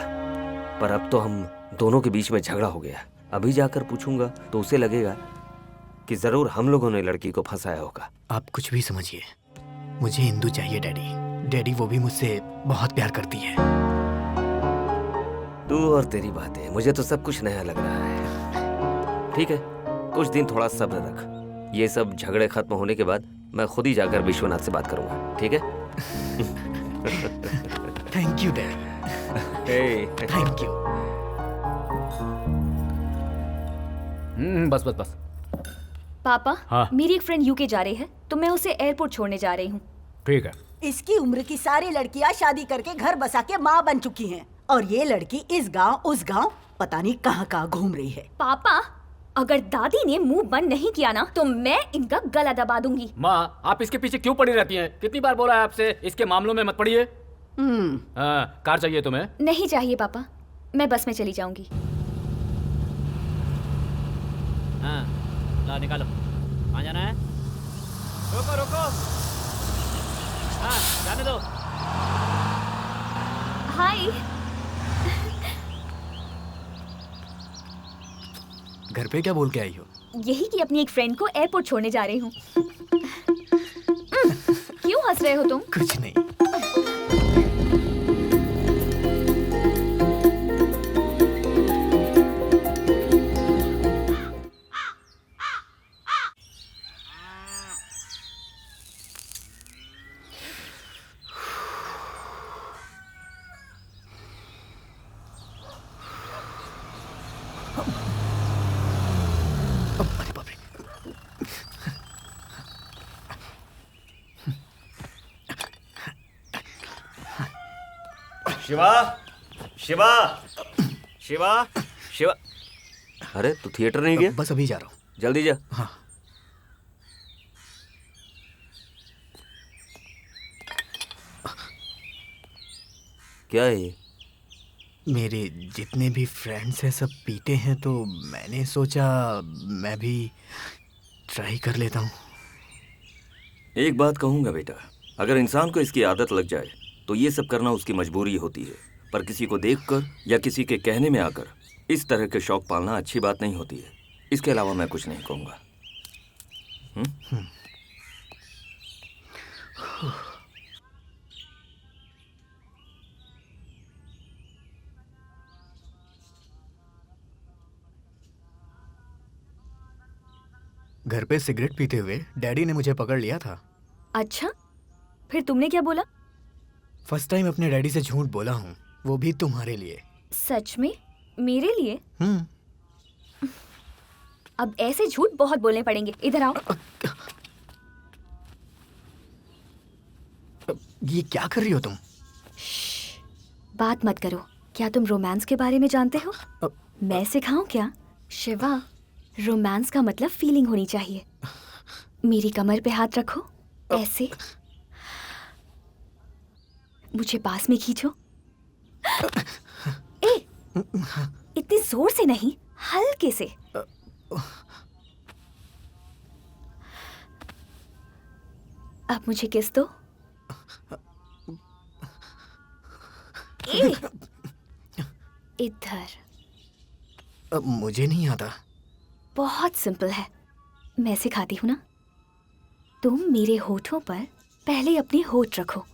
पर अब तो हम दोनों के बीच में झगड़ा हो गया। अभी जाकर पूछूंगा तो उसे लगेगा कि जरूर हम लोगों ने लड़की को फंसाया होगा। आप कुछ भी समझिए, मुझे इंदु चाहिए डैडी। डैडी वो भी मुझसे बहुत प्यार करती है। तू और तेरी बातें, मुझे तो सब कुछ नया लग रहा है। ठीक है, कुछ दिन थोड़ा सब्र रख। ये सब झगड़े खत्म होने के बाद मैं खुद ही जाकर विश्वनाथ से बात करूंगा, ठीक है? Thank you daddy. Thank you. बस बस बस। पापा, हाँ? मेरी एक फ्रेंड यूके जा रही है तो मैं उसे एयरपोर्ट छोड़ने जा रही हूँ। ठीक है। इसकी उम्र की सारी लड़कियां शादी करके घर बसा के माँ बन चुकी हैं और ये लड़की इस गांव उस गांव पता नहीं कहाँ कहाँ घूम रही है। पापा, अगर दादी ने मुंह बंद नहीं किया ना तो मैं इनका गला दबा दूंगी। माँ, आप इसके पीछे क्यों पड़ी रहती हैं? कितनी बार बोला है आपसे इसके मामलों में मत पड़िए। हाँ, कार चाहिए तुम्हें? नहीं चाहिए पापा, मैं बस में चली जाऊंगी। हाँ, ला निकालो। कहाँ जाना है? रोको रोको। हाँ, जाने दो। हाय। घर पे क्या बोल के आई हो? यही कि अपनी एक फ्रेंड को एयरपोर्ट छोड़ने जा रही हूँ। क्यों हंस रहे हो तुम? कुछ नहीं। शिवा, शिवा, शिवा, शिवा। अरे तू थिएटर नहीं गया? बस अभी जा रहा हूँ। जल्दी जा। हाँ। क्या है ये? मेरे जितने भी फ्रेंड्स हैं सब पीते हैं तो मैंने सोचा मैं भी ट्राई कर लेता हूँ। एक बात कहूँगा बेटा, अगर इंसान को इसकी आदत लग जाए तो ये सब करना उसकी मजबूरी होती है। पर किसी को देखकर या किसी के कहने में आकर इस तरह के शौक पालना अच्छी बात नहीं होती है। इसके अलावा मैं कुछ नहीं कहूंगा। घर पे सिगरेट पीते हुए डैडी ने मुझे पकड़ लिया था। अच्छा, फिर तुमने क्या बोला? फर्स्ट टाइम अपने डैडी से झूठ बोला हूँ, वो भी तुम्हारे लिए। सच में? मेरे लिए? अब ऐसे झूठ बहुत बोलने पड़ेंगे। इधर आओ। ये क्या कर रही हो तुम? बात मत करो। क्या तुम रोमांस के बारे में जानते हो? मैं सिखाऊं क्या? शिवा, रोमांस का मतलब फीलिंग होनी चाहिए। मेरी कमर पे हाथ रखो, ऐसे। मुझे पास में खींचो। ए, इतनी जोर से नहीं, हल्के से। अब मुझे किस दो। ए, इधर। अब मुझे नहीं आता। बहुत सिंपल है, मैं सिखाती हूँ ना। तुम मेरे होठों पर पहले अपने होठ रखो।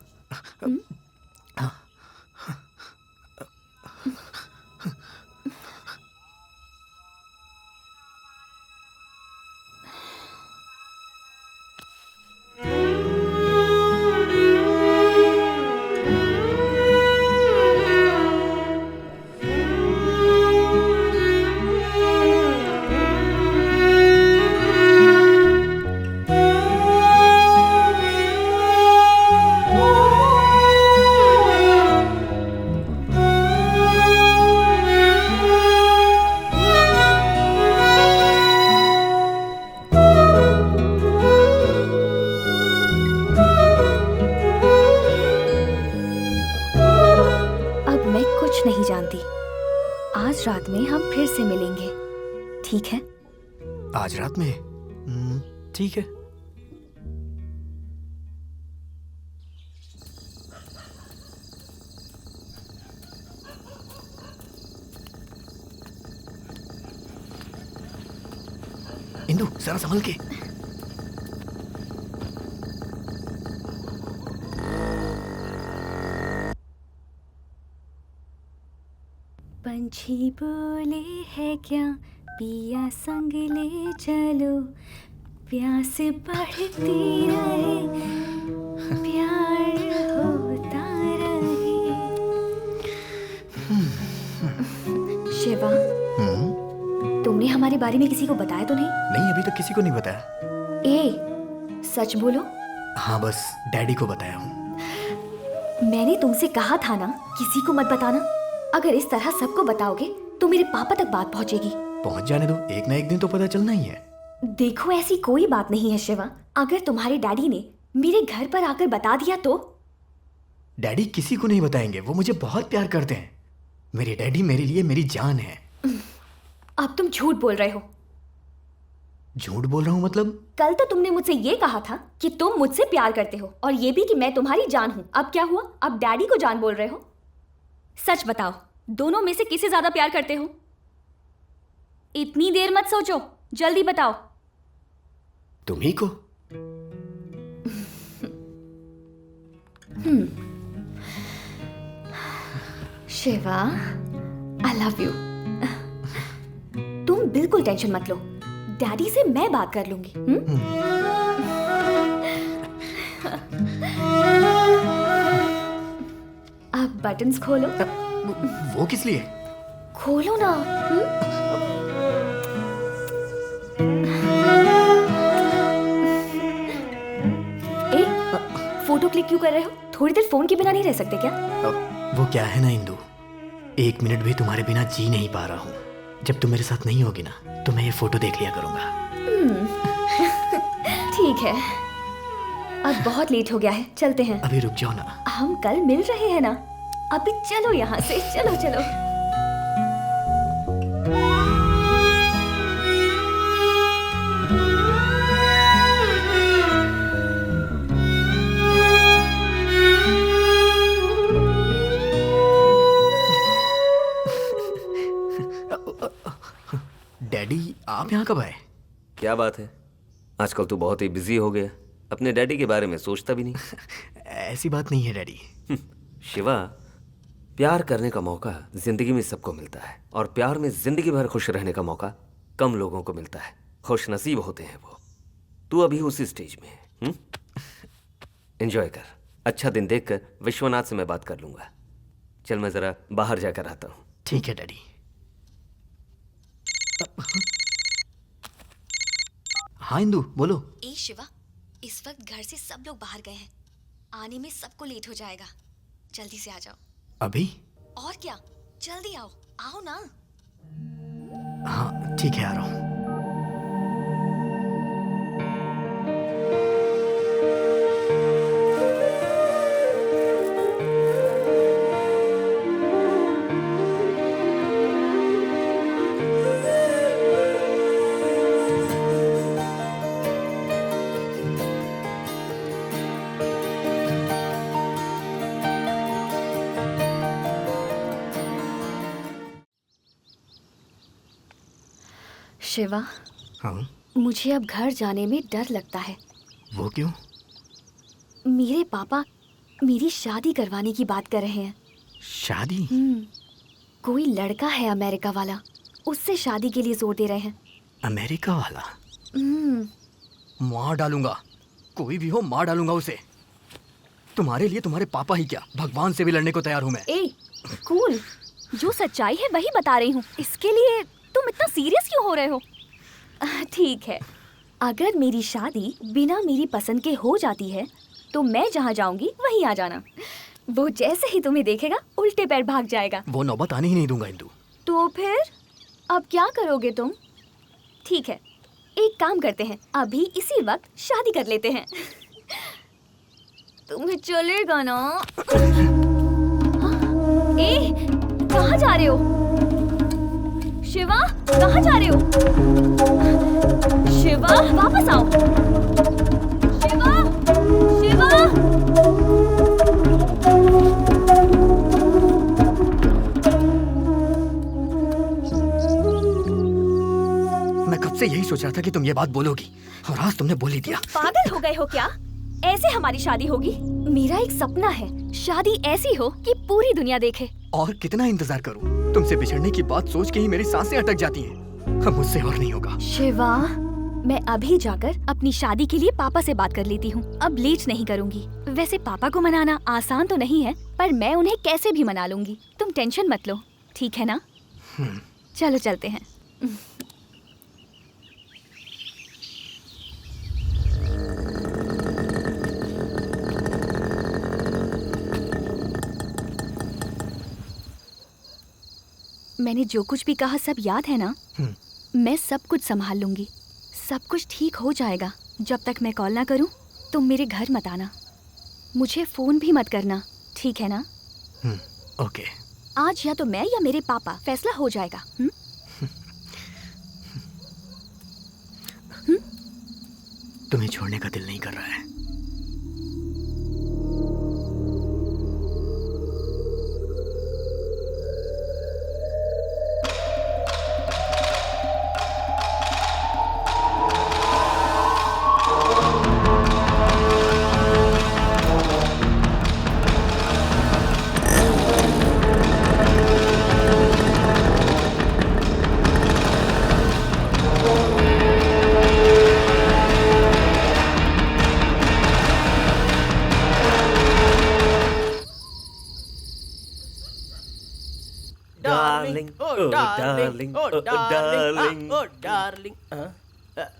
आज रात में हम फिर से मिलेंगे, ठीक है? आज रात में? ठीक है। इंदु, जरा संभल के। पंछी बोले है क्या, पिया संग ले चलो, प्यास बढ़ती रहे, प्यार होता रहे। शिवा, तुमने हमारे बारे में किसी को बताया तो नहीं? नहीं, अभी तक किसी को नहीं बताया। ए, सच बोलो। हाँ, बस डैडी को बताया हूँ। मैंने तुमसे कहा था ना, किसी को मत बताना। अगर इस तरह सबको बताओगे तो मेरे पापा तक बात पहुंचेगी। पहुंच जाने दो, एक ना एक दिन तो पता चलना ही है। देखो, ऐसी कोई बात नहीं है शिवा। अगर तुम्हारे डैडी ने मेरे घर पर आकर बता दिया तो? डैडी किसी को नहीं बताएंगे, वो मुझे बहुत प्यार करते हैं। मेरे डैडी मेरे लिए मेरी जान है। अब तुम झूठ बोल रहे हो। झूठ बोल रहा हूँ मतलब? कल तो तुमने मुझसे ये कहा था कि तुम मुझसे प्यार करते हो, और ये भी कि मैं तुम्हारी जान हूँ। अब क्या हुआ? अब डैडी को जान बोल रहे हो? सच बताओ, दोनों में से किसे ज्यादा प्यार करते हो? इतनी देर मत सोचो, जल्दी बताओ। तुम्ही को। Shiva, I love you. तुम बिल्कुल टेंशन मत लो, डैडी से मैं बात कर लूंगी। अब बटन्स खोलो। वो किस लिए? खोलो ना। ए, फोटो क्लिक क्यों कर रहे हो? थोड़ी देर फोन के बिना नहीं रह सकते क्या? वो क्या है ना इंदु, 1 मिनट भी तुम्हारे बिना जी नहीं पा रहा हूँ। जब तुम मेरे साथ नहीं होगी ना, तो मैं ये फोटो देख लिया करूंगा। ठीक है, अब बहुत लेट हो गया है, चलते हैं। अभी रुक जाओ ना। हम कल मिल रहे हैं ना, अभी चलो यहाँ से, चलो चलो। आप यहाँ कब आए? क्या बात है, आजकल तू बहुत ही बिजी हो गया, अपने डैडी के बारे में सोचता भी नहीं। ऐसी बात नहीं है डैडी। शिवा, प्यार करने का मौका जिंदगी में सबको मिलता है और प्यार में जिंदगी भर खुश रहने का मौका कम लोगों को मिलता है। खुश नसीब होते हैं वो। तू अभी उसी स्टेज में है। एंजॉय कर। अच्छा दिन देखकर विश्वनाथ से मैं बात कर लूंगा। चल मैं जरा बाहर जाकर आता हूँ। ठीक है डैडी। हाँ इंदु बोलो। ए शिवा, इस वक्त घर से सब लोग बाहर गए हैं, आने में सबको लेट हो जाएगा, जल्दी से आ जाओ। अभी? और क्या, जल्दी आओ, आओ ना। हाँ ठीक है, आ रहा हूँ। शिवा, हाँ? मुझे अब घर जाने में डर लगता है। वो क्यों? मेरे पापा मेरी शादी करवाने की बात कर रहे हैं। शादी? कोई लड़का है अमेरिका वाला, उससे शादी के लिए जोर दे रहे हैं। अमेरिका वाला? मार डालूंगा, कोई भी हो मार डालूंगा उसे। तुम्हारे लिए तुम्हारे पापा ही क्या, भगवान से भी लड़ने को तैयार हूँ मैं। ए, कूल, जो सच्चाई है वही बता रही हूँ, इसके लिए तुम इतना सीरियस क्यों हो रहे हो? ठीक है, अगर मेरी शादी बिना मेरी पसंद के हो जाती है तो मैं जहाँ जाऊंगी वहीं आ जाना। वो जैसे ही तुम्हें देखेगा उल्टे पैर भाग जाएगा। वो नौबत आने ही नहीं दूंगा इंदु। तो फिर अब क्या करोगे तुम? ठीक है, एक काम करते हैं, अभी इसी वक्त शादी कर लेते हैं। तुम्हें चलेगा ना? ए, कहाँ जा रहे हो? शिवा, कहाँ जा रहे हो? शिवा, वापस आओ। शिवा, शिवा। मैं कब से यही सोच रहा था कि तुम ये बात बोलोगी और आज तुमने बोल ही दिया। पागल हो गए हो क्या? ऐसे हमारी शादी होगी? मेरा एक सपना है, शादी ऐसी हो कि पूरी दुनिया देखे। और कितना इंतजार करूं? तुमसे बिछड़ने की बात सोच के ही मेरी सांसें अटक जाती हैं। अब मुझसे और नहीं होगा। शिवा, मैं अभी जाकर अपनी शादी के लिए पापा से बात कर लेती हूँ। अब लेट नहीं करूँगी। वैसे पापा को मनाना आसान तो नहीं है, पर मैं उन्हें कैसे भी मना लूंगी। तुम टेंशन मत लो, ठीक है ना? चलो चलते हैं। मैंने जो कुछ भी कहा सब याद है ना? मैं सब कुछ संभाल लूंगी, सब कुछ ठीक हो जाएगा। जब तक मैं कॉल ना करूं, तुम मेरे घर मत आना, मुझे फोन भी मत करना, ठीक है ना? ओके। आज या तो मैं या मेरे पापा, फैसला हो जाएगा। तुम्हें छोड़ने का दिल नहीं कर रहा है।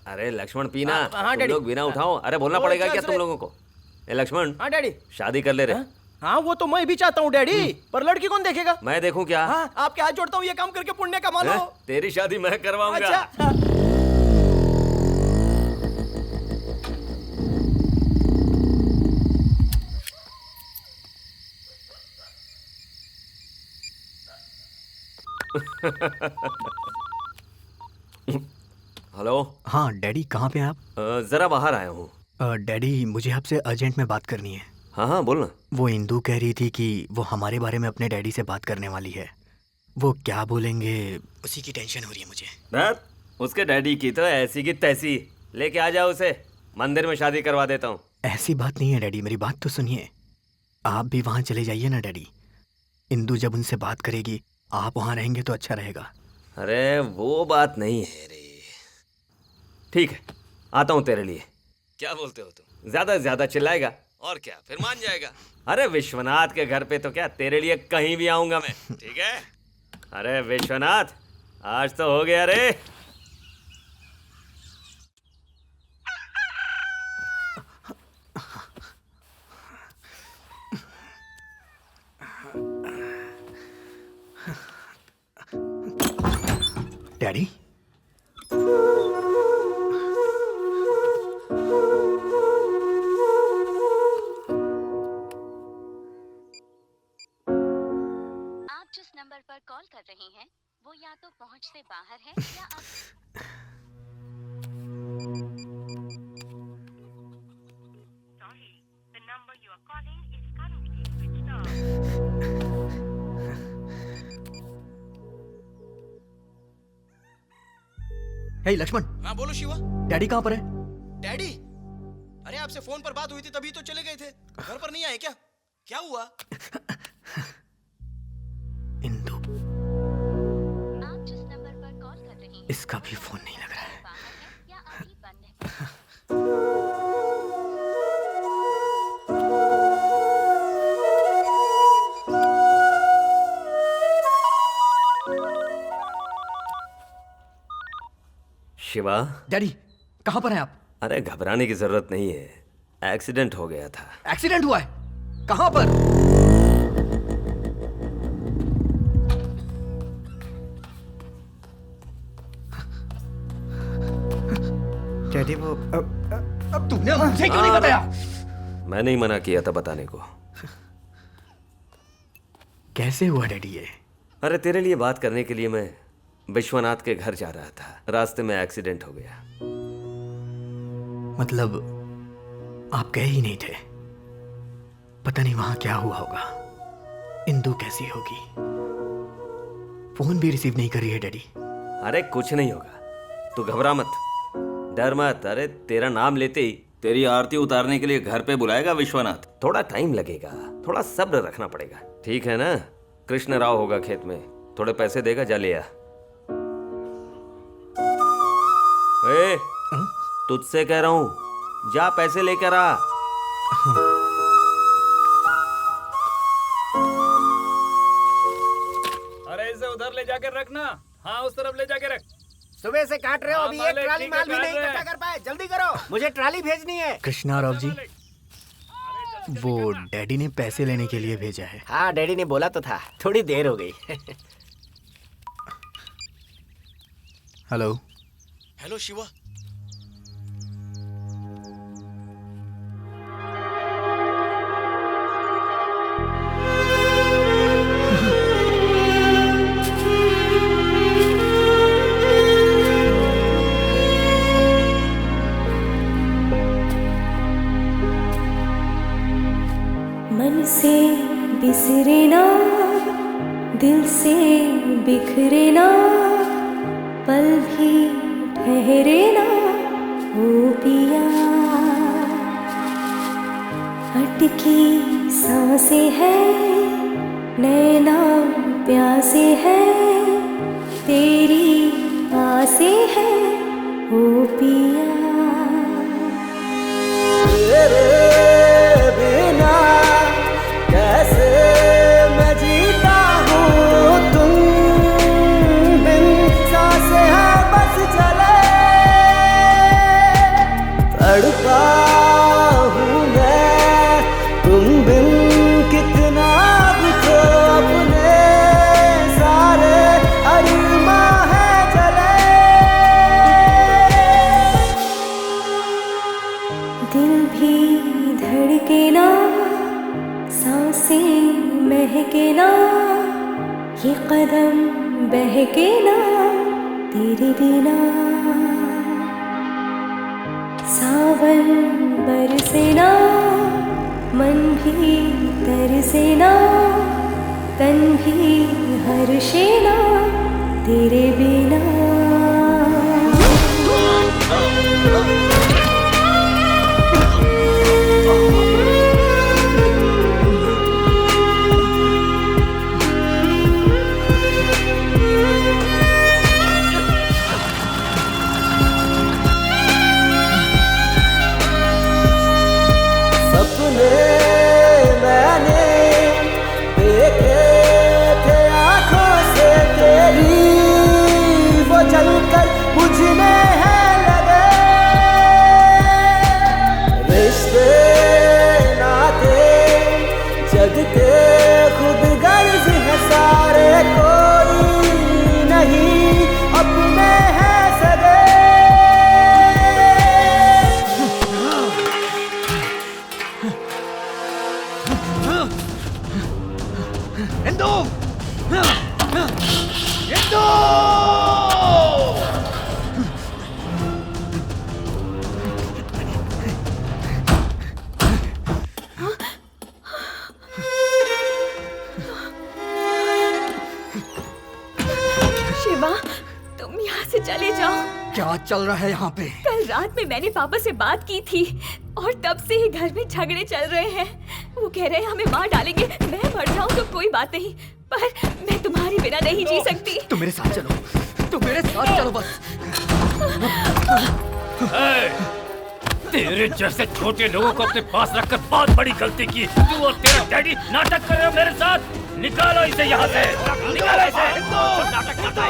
अरे लक्ष्मण पीना। हाँ, तुम लोग बिना उठाओ। अरे बोलना पड़ेगा क्या तुम लोगों को? ए लक्ष्मण। हाँ डैडी। शादी कर ले रहे। हाँ वो तो मैं भी चाहता हूँ डैडी, पर लड़की कौन देखेगा? मैं देखूं क्या? हाँ, आपके हाथ जोड़ता हूँ, ये काम करके पुण्य कमा लो। तेरी शादी मैं करवाऊंगा। अच्छा। हेलो। हाँ डैडी, कहाँ पे हैं आप? जरा बाहर आया हूँ। डैडी, मुझे आपसे अर्जेंट में बात करनी है। हाँ हाँ बोलना। वो इंदु कह रही थी कि वो हमारे बारे में अपने डैडी से बात करने वाली है। वो क्या बोलेंगे उसी की टेंशन हो रही है मुझे। उसके डैडी की तो ऐसी की तैसी। लेके आ जाओ उसे, मंदिर में शादी करवा देता हूँ। ऐसी बात नहीं है डैडी, मेरी बात तो सुनिए। आप भी वहाँ चले जाइए ना डैडी। इंदु जब उनसे बात करेगी, आप वहाँ रहेंगे तो अच्छा रहेगा। अरे वो बात नहीं है रे। ठीक है, आता हूँ तेरे लिए। क्या बोलते हो तुम? ज्यादा से ज्यादा चिल्लाएगा और क्या, फिर मान जाएगा। अरे विश्वनाथ के घर पे तो क्या, तेरे लिए कहीं भी आऊंगा मैं। ठीक है? अरे विश्वनाथ, आज तो हो गया रे। डैडी, आप जिस नंबर पर कॉल कर रहे हैं वो या तो पहुंच से बाहर है या आप हे लक्ष्मण। हाँ बोलो शिवा। डैडी कहाँ पर है? डैडी? अरे आपसे फोन पर बात हुई थी तभी तो चले गए थे, घर पर नहीं आए क्या? क्या हुआ? इंदु, आप जिस नंबर पर कॉल कर रहे हैं इसका भी फोन नहीं लग रहा है। या अभी बंद है। शिवा। डैडी, कहाँ पर हैं आप? अरे घबराने की जरूरत नहीं है, एक्सीडेंट हो गया था। एक्सीडेंट हुआ है? कहाँ पर? डैडी वो अब तुमने मुझे क्यों नहीं बताया? मैंने ही मना किया था बताने को। कैसे हुआ डैडी ये? अरे तेरे लिए बात करने के लिए मैं विश्वनाथ के घर जा रहा था, रास्ते में एक्सीडेंट हो गया। मतलब आप गए ही नहीं थे? पता नहीं वहां क्या हुआ होगा। इंदु कैसी होगी? फोन भी रिसीव नहीं कर रही है डैडी। अरे कुछ नहीं होगा, तू घबरा मत, डर मत। अरे तेरा नाम लेते ही तेरी आरती उतारने के लिए घर पे बुलाएगा विश्वनाथ। थोड़ा टाइम लगेगा, थोड़ा सब्र रखना पड़ेगा, ठीक है ना? कृष्ण राव होगा खेत में, थोड़े पैसे देगा, जा ले आ। ए, तुझसे कह रहा हूं, जा पैसे लेकर आ। अरे इसे उधर ले जाकर रखना। हाँ उस तरफ ले जाकर रख। सुबह से काट रहे हो, अभी हाँ, एक ट्राली ठीक माल भी है, नहीं काट रहे इकट्ठा कर पाए। जल्दी करो, मुझे ट्राली भेजनी है। कृष्णा राव जी, वो डैडी ने पैसे लेने के लिए भेजा है। हाँ डैडी ने बोला तो था, थोड़ी देर हो गई। हेलो। हेलो शिवा। मन से बिसरे ना, दिल से बिखरे ना, पल भी ठहरे ना ओ पिया। अटकी सांसें हैं, नैना प्यासे हैं, तेरी आसें हैं ओ पिया। तेरे बिना कैसे मैं जीता हूँ, तुम बिन सांसें हैं बस चले। तड़पा हूँ मैं तुम बिन कितना भी, तो अपने सारे अरमां हैं जले। दिल भी धड़के ना, सांसें महके ना, ये कदम बहके ना तेरे बिना। सावन बरसे ना, मन भी तरसे ना, तन भी हर्षे ना तेरे बिना। चल रहा है यहाँ पे? कल रात में मैंने पापा से बात की थी और तब से ही घर में झगड़े चल रहे हैं। वो कह रहे हैं हमें मार डालेंगे। मैं मर जाऊँ तो कोई बात नहीं, पर मैं तुम्हारे बिना नहीं जी सकती। तुम मेरे साथ चलो, तुम मेरे साथ चलो बस। तेरे जैसे छोटे लोगों को अपने पास रखकर बहुत बड़ी गलती की। तू और तेरा डैडी नाटक कर रहे हो मेरे साथ। निकालो इसे यहाँ से, निकालो इसे। नाटक करता है।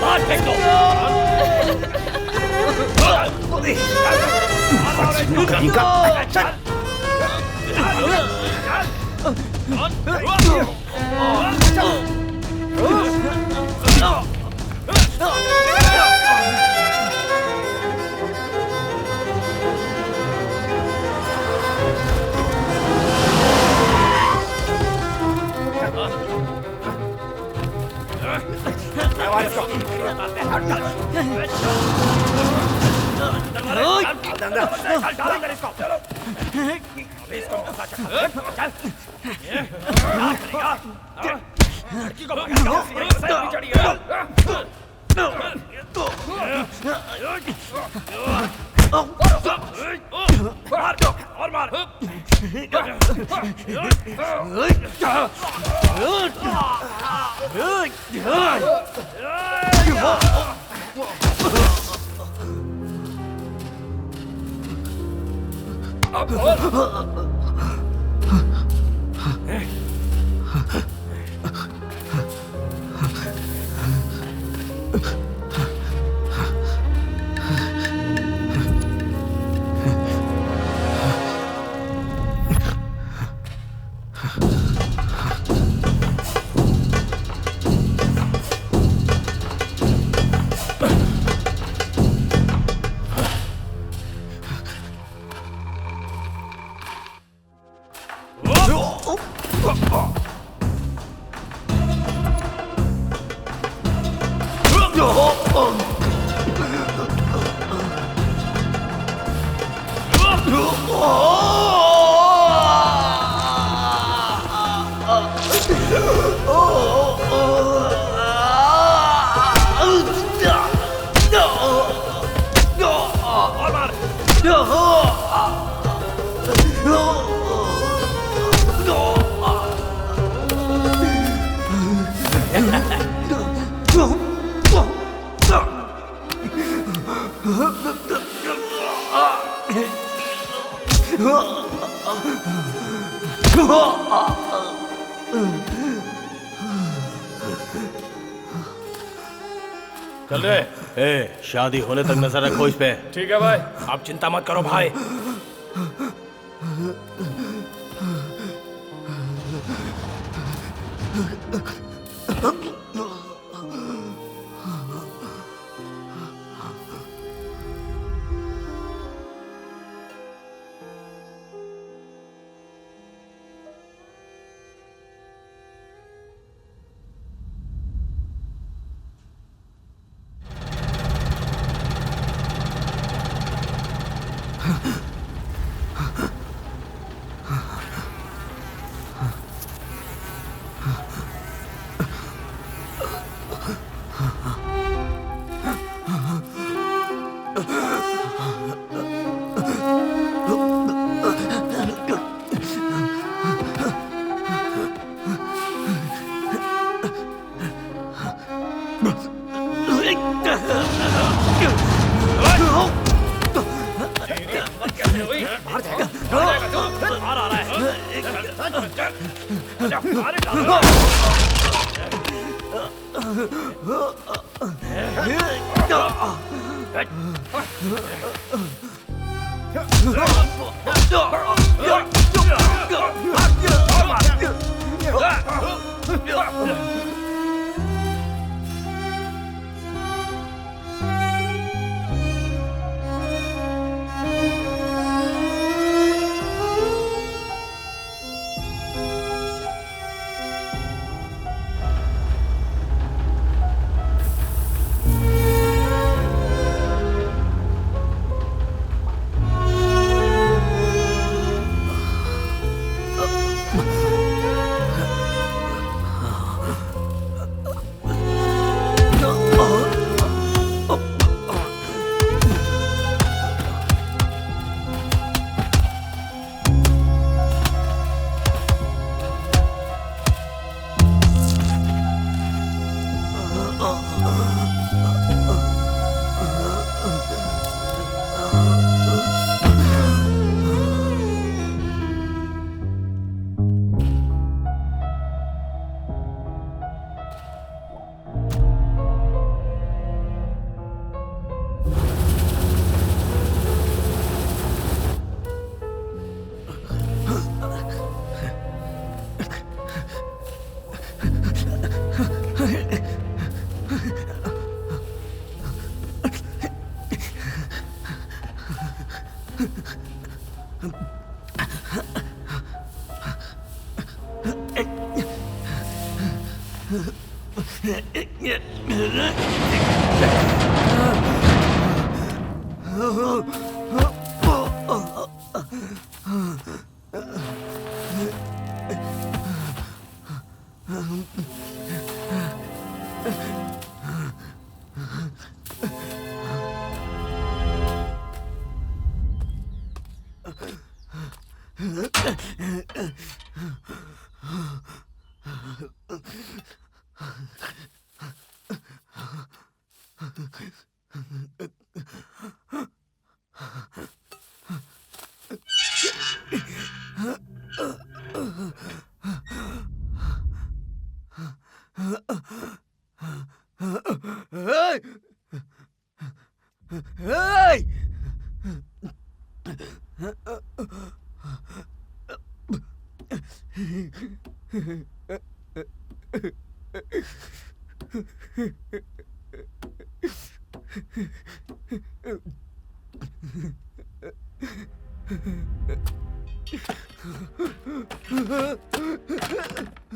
बाहर फेंक दो। चल रहे। ए, शादी होने तक नजर रखो इस पे। ठीक है भाई। आप चिंता मत करो भाई।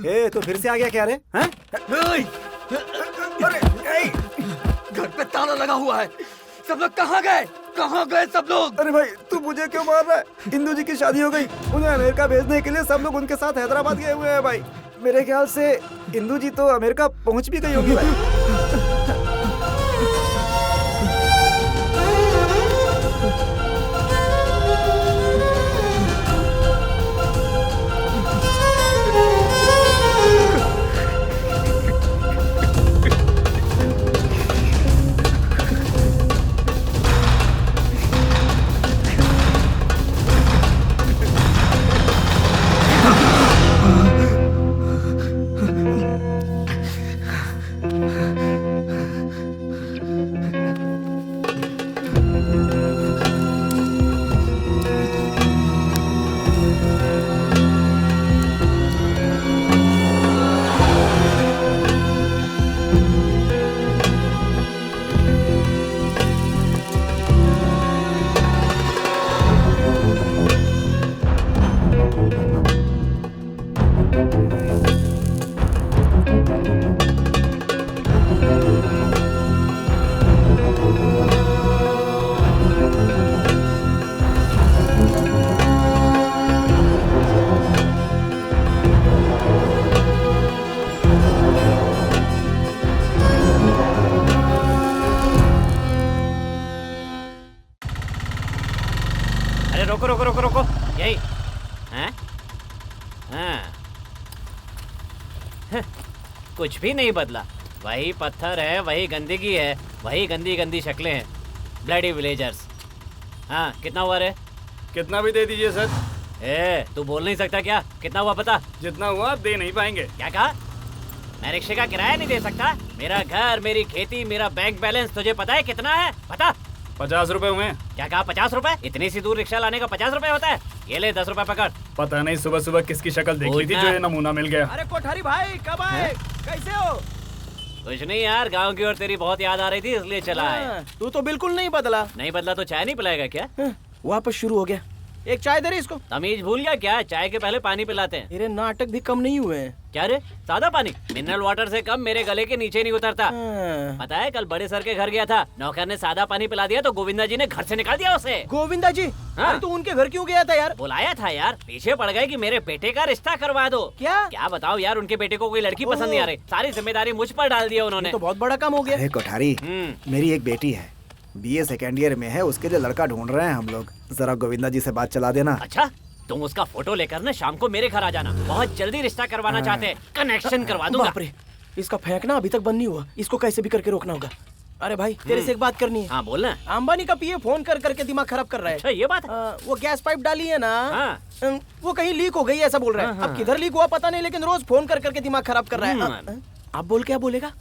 ए, तो फिर से आ गया क्या रे? हैं? घर पे ताला लगा हुआ है। सब लोग कहाँ गए? कहाँ गए सब लोग? अरे भाई तू मुझे क्यों मार रहा है? इंदू जी की शादी हो गई, उन्हें अमेरिका भेजने के लिए सब लोग उनके साथ हैदराबाद गए हुए हैं भाई। मेरे ख्याल से इंदू जी तो अमेरिका पहुंच भी गई होगी भाई। रोको यही हैं? हाँ। कुछ भी नहीं बदला, वही पत्थर है, वही गंदगी है, वही गंदी गंदी शक्लें हैं। Bloody villagers. हाँ, कितना हुआ रे? कितना भी दे दीजिए सर, ए, तू बोल नहीं सकता क्या? कितना हुआ पता? जितना हुआ दे नहीं पाएंगे। क्या कहा? मैं रिक्शे का किराया नहीं दे सकता? मेरा घर, मेरी खेती, मेरा बैंक बैलेंस तुझे पता है कितना है? पता? 50 रुपए हुए। क्या कहा 50 रुपए? इतनी सी दूर रिक्शा लाने का 50 रुपए होता है? ये ले 10 रुपए पकड़। पता नहीं सुबह सुबह किसकी शक्ल देख ली थी जो ये नमूना मिल गया। अरे कोठारी भाई कब आए? कैसे हो? कुछ नहीं यार, गांव की ओर तेरी बहुत याद आ रही थी इसलिए चला है। तू तो बिल्कुल नहीं बदला। नहीं बदला तो चाय नहीं पिलाएगा क्या? वापस शुरू हो गया। एक चाय दे रही इसको। तमीज भूल गया क्या? चाय के पहले पानी पिलाते हैं। तेरे नाटक भी कम नहीं हुए हैं। क्या रे? सादा पानी मिनरल वाटर से कम मेरे गले के नीचे नहीं उतरता। पता है कल बड़े सर के घर गया था, नौकर ने सादा पानी पिला दिया तो गोविंदा जी ने घर से निकाल दिया उसे। गोविंदा जी? अरे तू उनके घर क्यों गया था यार? बुलाया था यार, पीछे पड़ गए कि मेरे बेटे का रिश्ता करवा दो। क्या बताओ यार, उनके बेटे को कोई लड़की पसंद नहीं आ रही। सारी जिम्मेदारी मुझ पर डाल दिया उन्होंने। तो बहुत बड़ा काम हो गया। अरे कोठारी, मेरी एक बेटी है, BA सेकेंड ईयर में है, उसके लिए लड़का ढूंढ रहे हैं हम लोग। जरा गोविंदा जी से बात चला देना। अच्छा, तुम उसका फोटो लेकर ना शाम को मेरे घर आ जाना। बहुत जल्दी रिश्ता करवाना चाहते हैं, कनेक्शन करवा दूंगा। बाप रे, इसका फेंकना अभी तक बंद नहीं हुआ। इसको कैसे भी करके रोकना होगा। अरे भाई तेरे से एक बात करनी है। हाँ बोलना। अंबानी का पीए फोन कर करके दिमाग खराब कर रहा है। अच्छा ये बात है? वो गैस पाइप डाली है ना, वो कहीं लीक हो गई ऐसा बोल रहा है। अब किधर लीक हुआ पता नहीं, लेकिन रोज फोन कर करके दिमाग खराब कर रहा है। अब बोल क्या बोलेगा?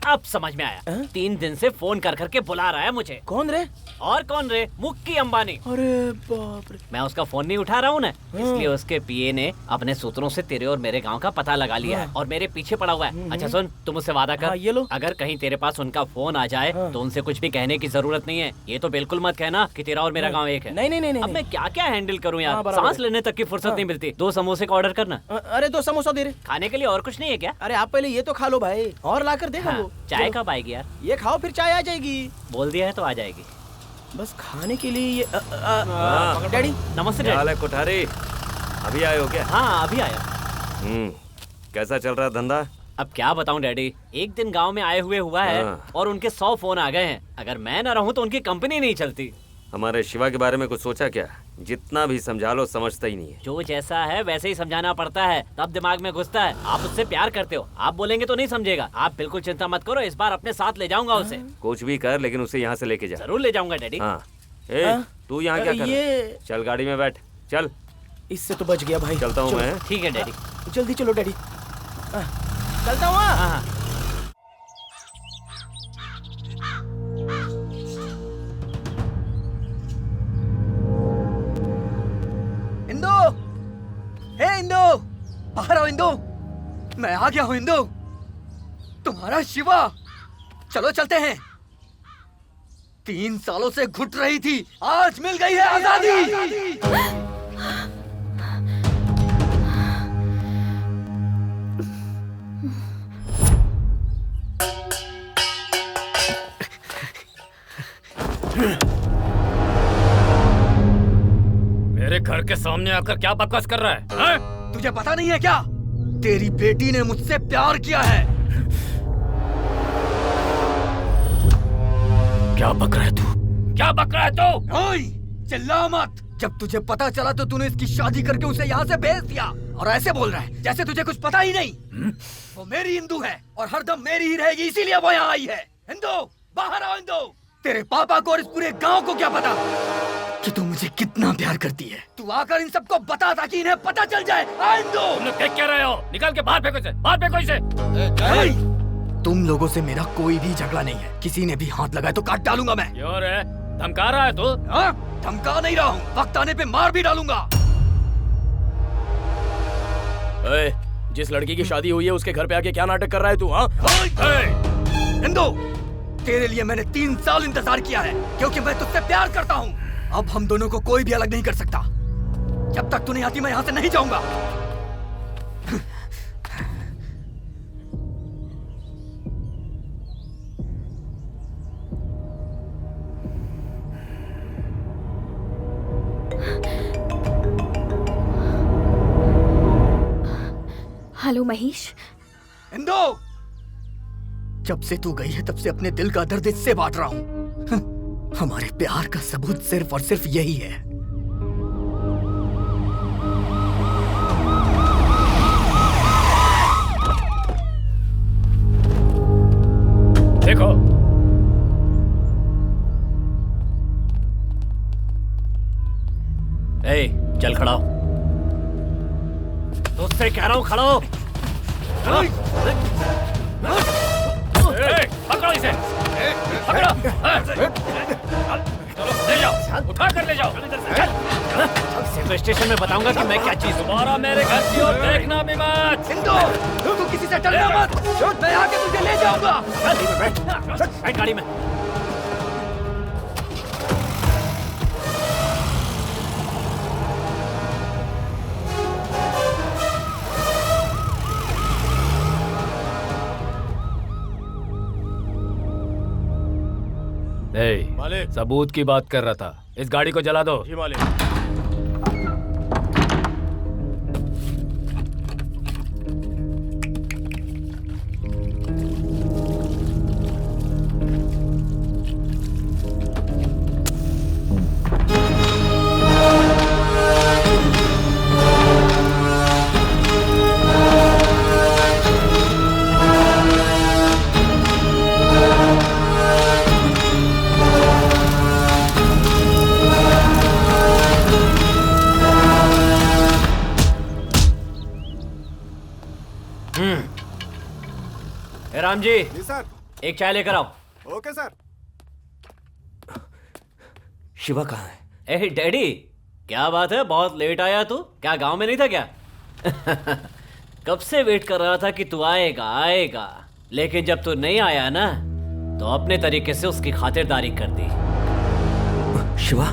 अब समझ में आया। 3 दिन से फोन कर करके बुला रहा है मुझे। कौन रे? और कौन रे? मुक्की अंबानी। अरे बाप रे। मैं उसका फोन नहीं उठा रहा हूँ ना, इसलिए उसके पीए ने अपने सूत्रों से तेरे और मेरे गांव का पता लगा लिया है और मेरे पीछे पड़ा हुआ है। अच्छा सुन, तुम उससे वादा कर, ये लो। अगर कहीं तेरे पास उनका फोन आ जाए तो उनसे कुछ भी कहने की जरूरत नहीं है। ये तो बिल्कुल मत कहना कि तेरा और मेरा गाँव एक है। नहीं। अब मैं क्या क्या हैंडल करूँ यार, सांस लेने तक की फुर्सत नहीं मिलती। 2 समोसे का ऑर्डर करना। अरे 2 समोसा दे रहे। खाने के लिए और कुछ नहीं है क्या? अरे आप पहले ये तो खा लो भाई, और ला कर देगा वो। चाय कब आएगी यार? ये खाओ फिर चाय आ जाएगी। बोल दिया है तो आ जाएगी। बस खाने के लिए ये डैडी। नमस्ते क्या हाल है डैडी। कोठारी? अभी आए हो क्या? हाँ अभी आया। कैसा चल रहा है धंधा? अब क्या बताऊं डैडी, एक दिन गांव में आए हुए हुआ है और उनके 100 फोन आ गए हैं। अगर मैं ना रहूं तो उनकी कंपनी नहीं चलती। हमारे शिवा के बारे में कुछ सोचा क्या? जितना भी समझा लो समझता ही नहीं है। जो जैसा है वैसे ही समझाना पड़ता है, तब दिमाग में घुसता है। आप उससे प्यार करते हो, आप बोलेंगे तो नहीं समझेगा। आप बिल्कुल चिंता मत करो, इस बार अपने साथ ले जाऊंगा उसे। कुछ भी कर लेकिन उसे यहाँ से लेके जा। जरूर ले जाऊंगा डैडी। हाँ। तू यहाँ क्या कर रहा है? चल गाड़ी में बैठ, चल। इससे तो बच गया भाई। चलता हूँ मैं। ठीक है डैडी। जल्दी चलो डैडी। चलता हूँ। इंदो, हे इंदो, बाहर आओ इंदो। मैं आ गया हूँ इंदो, तुम्हारा शिवा। चलो चलते हैं। 3 सालों से घुट रही थी, आज मिल गई है आजादी। मेरे घर के सामने आकर क्या बकवास कर रहा है? तुझे पता नहीं है क्या? तेरी बेटी ने मुझसे प्यार किया है। क्या बक रहा है तू? क्या बक रहा है तू? ओए, चिल्ला मत। जब तुझे पता चला तो तूने इसकी शादी करके उसे यहाँ से भेज दिया और ऐसे बोल रहा है जैसे तुझे कुछ पता ही नहीं। वो मेरी हिंदू है और हरदम मेरी ही रहेगी, इसीलिए वो यहाँ आई है। हिंदू, बाहर आओ हिंदू। तेरे पापा को और इस पूरे गांव को क्या पता कि तू मुझे कितना प्यार करती है? तू आकर इन सबको बता ताकि इन्हें पता चल जाए। तुम लोग देख क्या रहे हो? निकाल के बाहर फेंको इसे, बाहर फेंको इसे। तुम लोगों से मेरा कोई भी झगड़ा नहीं है। किसी ने भी हाथ लगाए तो काट डालूंगा मैं। क्यों रे? धमका रहा है तू? धमका नहीं रहा हूँ, वक्त आने पे मार भी डालूंगा। जिस लड़की की शादी हुई है उसके घर पे आके क्या नाटक कर रहा है तू? हिंदू, तेरे लिए मैंने 3 साल इंतजार किया है क्योंकि मैं तुझसे प्यार करता हूँ। अब हम दोनों को कोई भी अलग नहीं कर सकता। जब तक तू नहीं आती मैं यहाँ से नहीं जाऊंगा। हेलो महेश। इंदो, जब से तू गई है तब से अपने दिल का दर्द इससे बांट रहा हूं। हमारे प्यार का सबूत सिर्फ और सिर्फ यही है। देखो, ए, चल खड़ा हो। तुझसे कह रहा हूँ खड़ा हो। पकड़ो इसे, पकड़ो। ले जाओ, उठा कर ले जाओ। सिर्फ स्टेशन में बताऊंगा कि मैं क्या चीज। दोबारा मेरे घर की ओर देखना भी मत। सिंधु, तू किसी से डरना मत। मैं आके तुझे ले जाऊंगा। बैठ गाड़ी में। मालिक, सबूत की बात कर रहा था। इस गाड़ी को जला दो। जी मालिक। राम जी, सर। एक चाय लेकर आओ। Okay sir. शिवा कहाँ है? ए डैडी, क्या बात है, बहुत लेट आया तू? क्या गांव में नहीं था क्या? कब से वेट कर रहा था कि तू आएगा आएगा, लेकिन जब तू नहीं आया ना तो अपने तरीके से उसकी खातिरदारी कर दी। शिवा,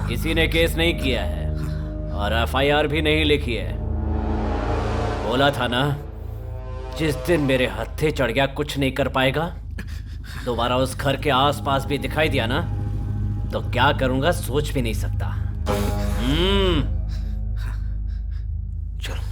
किसी ने केस नहीं किया है और एफआईआर भी नहीं लिखी है। बोला था ना, जिस दिन मेरे हत्थे चढ़ गया कुछ नहीं कर पाएगा। दोबारा उस घर के आसपास भी दिखाई दिया ना तो क्या करूंगा सोच भी नहीं सकता। चलो।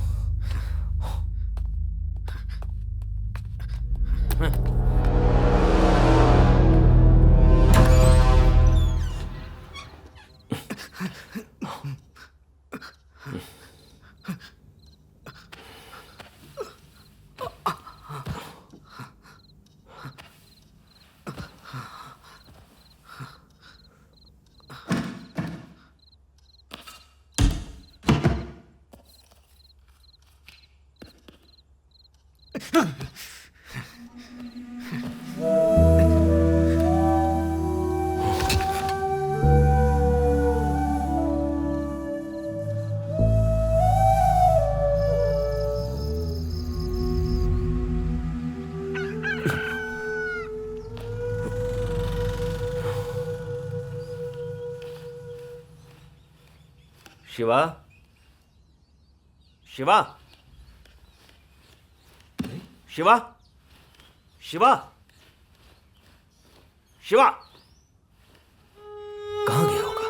शिवा, शिवा, शिवा, शिवा, शिवा, कहाँ गया होगा?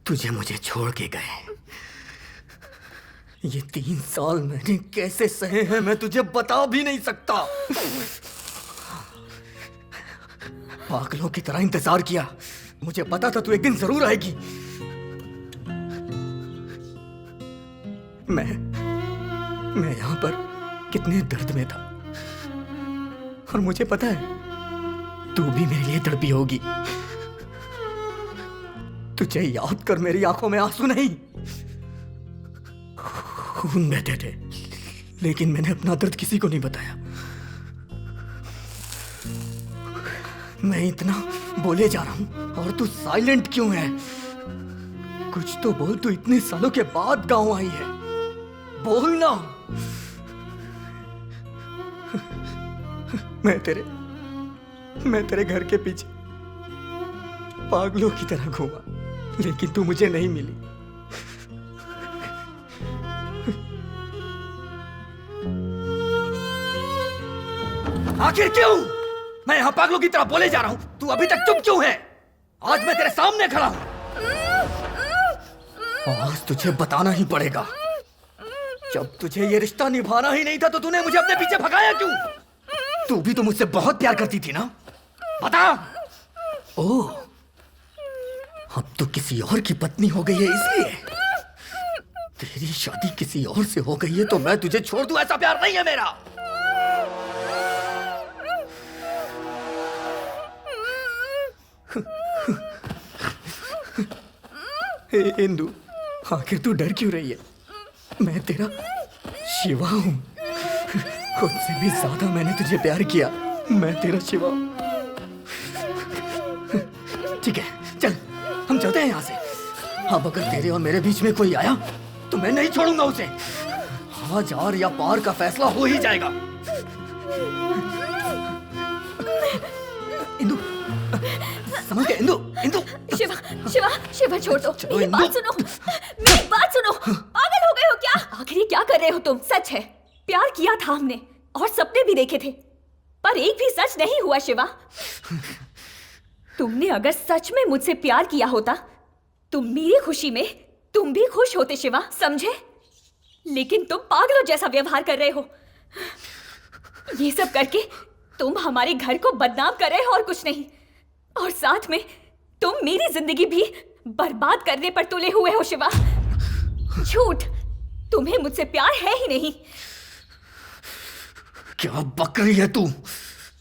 तुझे मुझे छोड़ के गए। ये 3 साल मैंने कैसे सहे हैं मैं तुझे बता भी नहीं सकता। पागलों की तरह इंतजार किया। मुझे पता था तू एक दिन जरूर आएगी। मैं यहां पर कितने दर्द में था और मुझे पता है तू भी मेरे लिए तड़पी होगी। तुझे याद कर मेरी आंखों में आंसू नहीं, खून बहते थे, लेकिन मैंने अपना दर्द किसी को नहीं बताया। मैं इतना बोले जा रहा हूं और तू साइलेंट क्यों है? कुछ तो बोल, तू इतने सालों के बाद गांव आई है, बोलना। मैं तेरे घर के पीछे पागलों की तरह घूमा, लेकिन तू मुझे नहीं मिली। आखिर क्यों? मैं यहाँ पागलों की तरह बोले जा रहा हूँ, तू अभी तक चुप क्यों है? आज मैं तेरे सामने खड़ा हूँ, आज तुझे बताना ही पड़ेगा। जब तुझे ये रिश्ता निभाना ही नहीं था तो तूने मुझे अपने पीछे भगाया क्यों? तू भी तो मुझसे बहुत प्यार करती थी ना, बता। ओह, अब तो किसी और की पत्नी हो गई है इसलिए? तेरी शादी किसी और से हो गई है तो मैं तुझे छोड़ दूं, ऐसा प्यार नहीं है मेरा। इंदु, आखिर तू डर क्यों रही है? मैं तेरा शिवा हूं। खुद से भी ज्यादा मैंने तुझे प्यार किया। मैं तेरा शिवा। ठीक है, चल हम चलते हैं यहाँ से। अब अगर तेरे और मेरे बीच में कोई आया तो मैं नहीं छोड़ूंगा उसे। आज आर या पार का फैसला हो ही जाएगा। इंदु, समझ गए? इंदु, इंदु। शिवा, शिवा, शिवा छोड़ दो। मेरी बात सुनो, मेरी बात सुनो। पागल हो गए हो क्या? आखिर ये क्या कर रहे हो तुम? सच है, प्यार किया था हमने और सपने भी देखे थे, पर एक भी सच नहीं हुआ। शिवा, तुमने अगर सच में मुझसे प्यार किया होता तो मेरी खुशी में तुम भी खुश होते शिवा, समझे? लेकिन तुम पागलों जैसा व्यवहार कर रहे हो। ये सब करके तुम हमारे घर को बदनाम कर रहे हो और कुछ नहीं। और साथ में तुम मेरी जिंदगी भी बर्बाद करने पर तुले हुए हो शिवा। झूठ, तुम्हें मुझसे प्यार है ही नहीं। क्या बक रही है तू?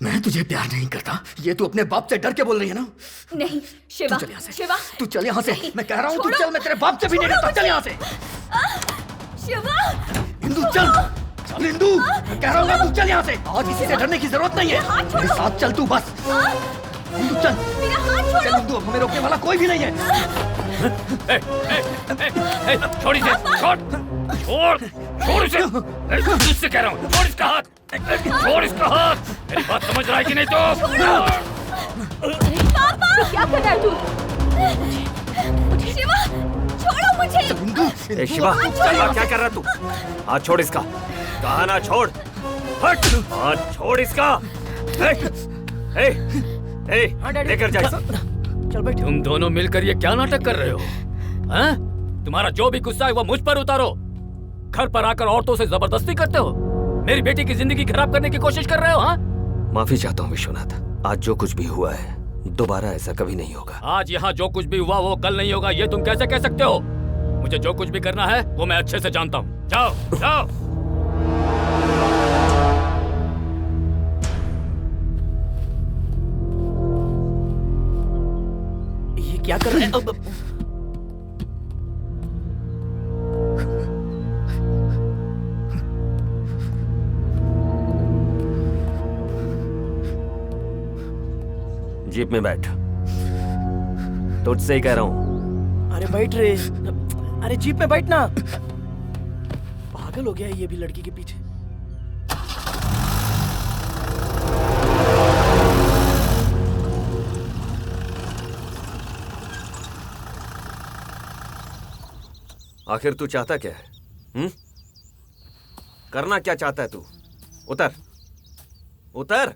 मैं तुझे प्यार नहीं करता, ये तू अपने बाप से डर के बोल रही है ना? नहीं शिवा, तू चल यहाँ से। शिवा, तू चल यहाँ से। मैं कह रहा हूँ तू चल, मैं तेरे बाप से भी नहीं डरता। चल यहाँ से। शिवा, इंदु चल, चल इंदु, मैं कह रहा हूँ ना तू चल यहाँ से। आज किसी से डरने की जरूरत नहीं है, मेरे साथ चल तू बस। इंदु चल, मेरा हाथ छोड़ो। चल इंदु, अब हमें रोकने वाला कोई भी नहीं है। छोड़ इसे, छोड़, छोड़, छोड़ इसे। तुझसे कह रहा हूँ, छोड़ इसका हाथ, छोड़ इसका हाथ। मेरी बात समझ रहा है कि नहीं तो? पापा, क्या कर रहा है तू? शिवा, छोड़ो मुझे। ए शिवा, शिवा क्या कर रहा तू? हाथ छोड़ इसका। कहा ना छोड़। हट, हाथ छोड़ इसका। लेकर जा इसे। चल बैठ। तुम दोनों मिलकर ये क्या नाटक कर रहे हो? हैं? तुम्हारा जो भी गुस्सा है वो मुझ पर उतारो। घर पर आकर औरतों से जबरदस्ती करते हो, मेरी बेटी की जिंदगी खराब करने की कोशिश कर रहे हो। हाँ, माफी चाहता हूँ विश्वनाथ, आज जो कुछ भी हुआ है दोबारा ऐसा कभी नहीं होगा। आज यहाँ जो कुछ भी हुआ वो कल नहीं होगा, ये तुम कैसे कह सकते हो? मुझे जो कुछ भी करना है वो मैं अच्छे से जानता हूँ। जाओ, जाओ। ये क्या कर रहे हैं? जीप में बैठ, तुझसे ही कह रहा हूँ। अरे बैठ रे, अरे जीप में बैठ ना। पागल हो गया ये भी लड़की के पीछे। आखिर तू चाहता क्या है? करना क्या चाहता है तू? उतर, उतर।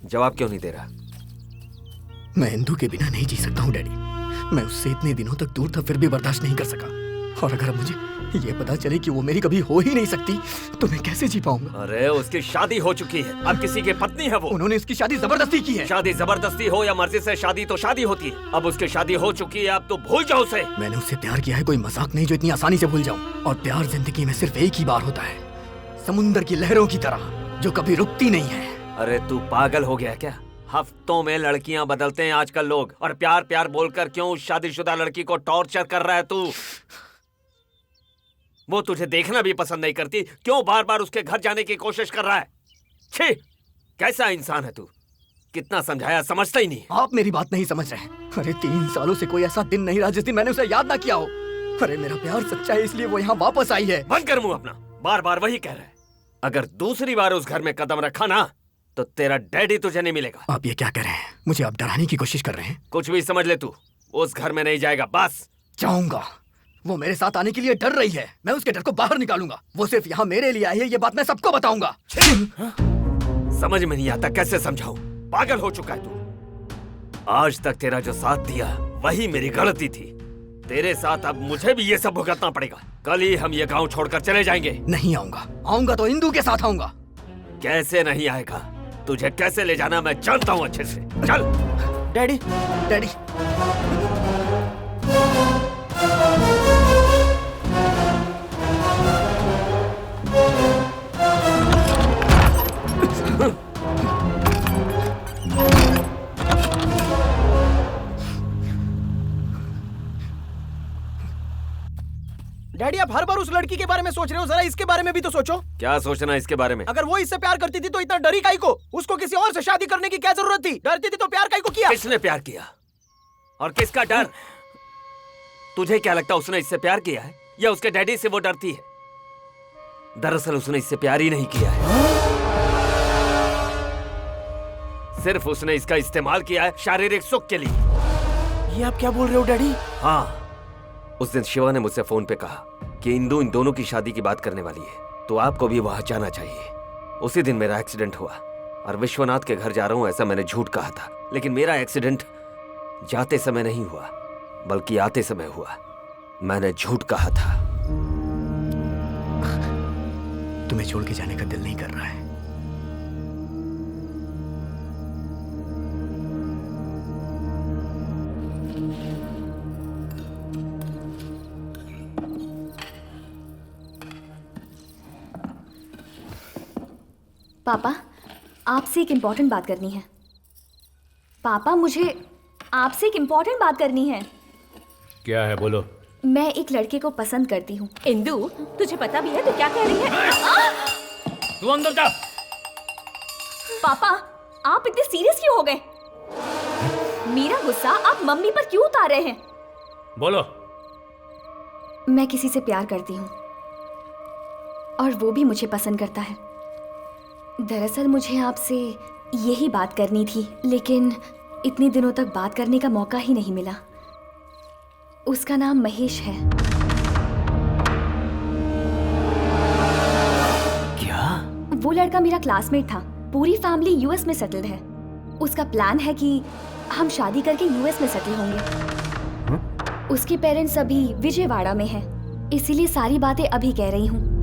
जवाब क्यों नहीं दे रहा? मैं इंदु के बिना नहीं जी सकता हूँ डैडी। मैं उससे इतने दिनों तक दूर था फिर भी बर्दाश्त नहीं कर सका। और अगर अब मुझे ये पता चले कि वो मेरी कभी हो ही नहीं सकती तो मैं कैसे जी पाऊंगा? अरे उसकी शादी हो चुकी है, अब किसी की पत्नी है वो। उन्होंने इसकी शादी जबरदस्ती की है। शादी जबरदस्ती हो या मर्जी से, शादी तो शादी होती है। अब उसकी शादी हो चुकी है, अब तो भूल जाओ उसे। मैंने उससे प्यार किया है, कोई मजाक नहीं जो इतनी आसानी से भूल जाऊं। और प्यार जिंदगी में सिर्फ एक ही बार होता है, समुंदर की लहरों की तरह जो कभी रुकती नहीं है। अरे तू पागल हो गया क्या? हफ्तों में लड़कियां बदलते हैं आजकल लोग, और प्यार प्यार बोलकर क्यों उस शादीशुदा लड़की को टॉर्चर कर रहा है तू? वो तुझे देखना भी पसंद नहीं करती, क्यों बार बार उसके घर जाने की कोशिश कर रहा है? छी, कैसा इंसान है तू? कितना समझाया, समझता ही नहीं। आप मेरी बात नहीं समझ रहे। अरे 3 सालों से कोई ऐसा दिन नहीं रहा जिस दिन मैंने उसे याद ना किया हो। अरे मेरा प्यार सच्चा है इसलिए वो यहाँ वापस आई है। बंद कर मुंह अपना, बार बार वही कह रहा है। अगर दूसरी बार उस घर में कदम रखा ना तो तेरा डैडी तुझे नहीं मिलेगा। आप ये क्या कर रहे हैं? मुझे आप डराने की कोशिश कर रहे हैं? कुछ भी समझ ले तू, उस घर में नहीं जाएगा बस। जाऊंगा, वो मेरे साथ आने के लिए डर रही है। मैं उसके डर को बाहर निकालूंगा। वो सिर्फ यहाँ मेरे लिए आई है, ये बात मैं सबको बताऊंगा। समझ में नहीं आता कैसे समझाऊं। पागल हो चुका है तू। आज तक तेरा जो साथ दिया वही मेरी गलती थी। तेरे साथ अब मुझे भी ये सब भुगतना पड़ेगा। कल ही हम ये गांव छोड़कर चले जाएंगे। नहीं आऊंगा। आऊंगा तो इंदू के साथ आऊंगा। कैसे नहीं आएगा? तुझे कैसे ले जाना मैं जानता हूँ अच्छे से। चल। Daddy, daddy. डैडी आप हर बार उस लड़की के बारे में सोच रहे हो, जरा इसके बारे में भी तो सोचो। क्या सोचना इसके बारे में? अगर वो इससे प्यार करती थी तो इतना डरी काई को? उसको किसी और से शादी करने की क्या जरूरत थी? डरती थी तो प्यार काई को किया? किसने प्यार किया और किसका डर? तुझे क्या लगता उसने इससे प्यार किया है या उसके डैडी से वो डरती है? दरअसल उसने इससे प्यार ही नहीं किया है, सिर्फ उसने इसका इस्तेमाल किया है शारीरिक सुख के लिए। ये आप क्या बोल रहे हो डैडी? हाँ, उस दिन शिवा ने मुझसे फोन पे कहा कि इंदू इन दोनों की शादी की बात करने वाली है, तो आपको भी वहां जाना चाहिए। उसी दिन मेरा एक्सीडेंट हुआ और विश्वनाथ के घर जा रहा हूं ऐसा मैंने झूठ कहा था, लेकिन मेरा एक्सीडेंट जाते समय नहीं हुआ बल्कि आते समय हुआ। मैंने झूठ कहा था। तुम्हें छोड़ के जाने का दिल नहीं कर रहा है। पापा, आपसे एक इम्पोर्टेंट बात करनी है। पापा, मुझे आपसे एक इम्पोर्टेंट बात करनी है। क्या है, बोलो। मैं एक लड़के को पसंद करती हूँ। इंदु, तुझे पता भी है तू क्या कह रही है? तू अंदर जा। पापा, आप इतने सीरियस क्यों हो गए? मेरा गुस्सा आप मम्मी पर क्यों उतार रहे हैं? बोलो। मैं किसी से प्यार करती हूँ और वो भी मुझे पसंद करता है। दरअसल मुझे आपसे यही बात करनी थी, लेकिन इतने दिनों तक बात करने का मौका ही नहीं मिला। उसका नाम महेश है। क्या? वो लड़का मेरा क्लासमेट था। पूरी फैमिली यूएस में सेटल्ड है। उसका प्लान है कि हम शादी करके यूएस में सेटल होंगे। उसके पेरेंट्स अभी विजयवाड़ा में हैं, इसीलिए सारी बातें अभी कह रही हूँ।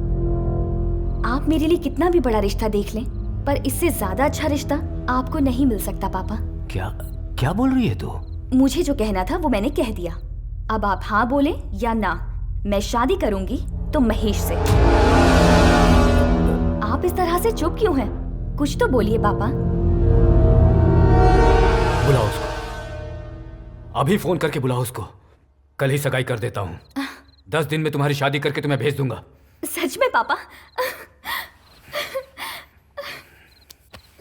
आप मेरे लिए कितना भी बड़ा रिश्ता देख लें, पर इससे ज्यादा अच्छा रिश्ता आपको नहीं मिल सकता पापा। क्या क्या बोल रही है तू? मुझे जो कहना था वो मैंने कह दिया। अब आप हाँ बोले या ना। मैं शादी करूंगी तो महेश से। आप इस तरह से चुप क्यों हैं? कुछ तो बोलिए पापा। बुलाओ उसको, अभी फोन करके बुलाओ उसको। कल ही सगाई कर देता हूँ। 10 दिन में तुम्हारी शादी करके तुम्हें भेज दूंगा। सच में पापा?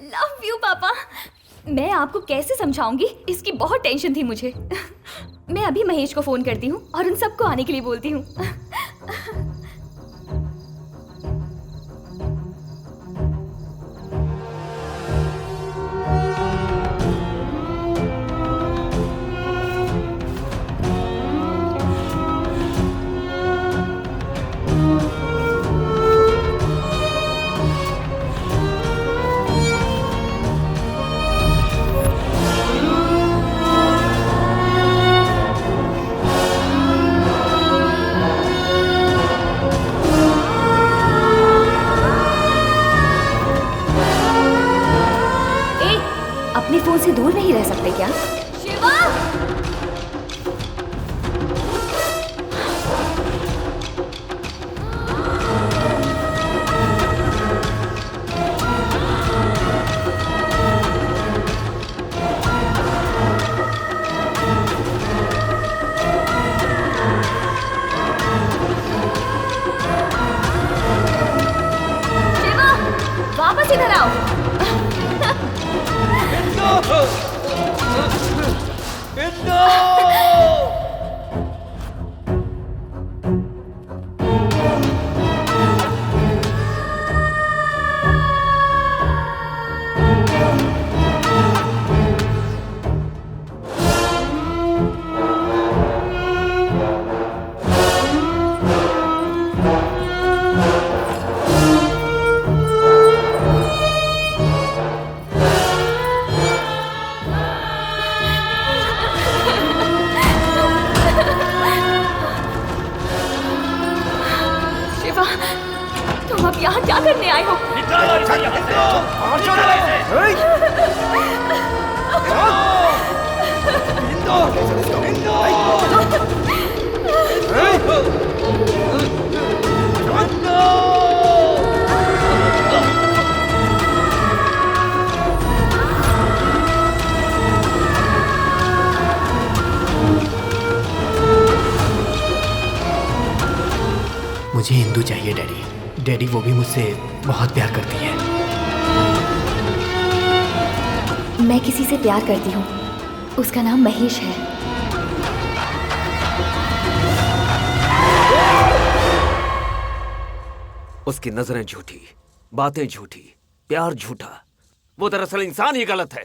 लव यू पापा। मैं आपको कैसे समझाऊंगी, इसकी बहुत टेंशन थी मुझे। मैं अभी महेश को फोन करती हूँ और उन सबको आने के लिए बोलती हूँ। अपने फोन से दूर नहीं रह सकते क्या? शिवा! शिवा! वापस इधर आओ। इंदु! यहाँ क्या करने आए हो? मुझे इंदु चाहिए डैडी। डैडी वो भी मुझसे बहुत प्यार करती है। मैं किसी से प्यार करती हूँ, उसका नाम महेश है। उसकी नजरें झूठी, बातें झूठी, प्यार झूठा। वो दरअसल इंसान ही गलत है।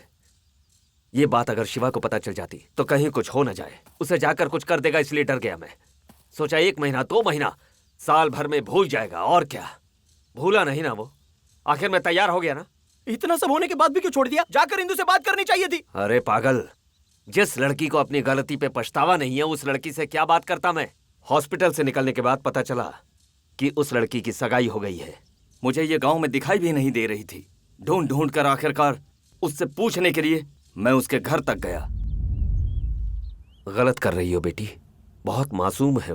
ये बात अगर शिवा को पता चल जाती तो कहीं कुछ हो न जाए। उसे जाकर कुछ कर देगा इसलिए डर गया मैं। सोचा 1 महीना 2 महीना साल भर में भूल जाएगा, और क्या। भूला नहीं ना वो। आखिर मैं तैयार हो गया ना। इतना सब होने के बाद भी क्यों छोड़ दिया? जाकर इंदु से बात करनी चाहिए थी। अरे पागल, जिस लड़की को अपनी गलती पे पछतावा नहीं है उस लड़की से क्या बात करता मैं। हॉस्पिटल से निकलने के बाद पता चला कि उस लड़की की सगाई हो गई है। मुझे ये गांव में दिखाई भी नहीं दे रही थी। ढूंढ ढूंढ कर आखिरकार उससे पूछने के लिए मैं उसके घर तक गया। गलत कर रही हो बेटी, बहुत मासूम है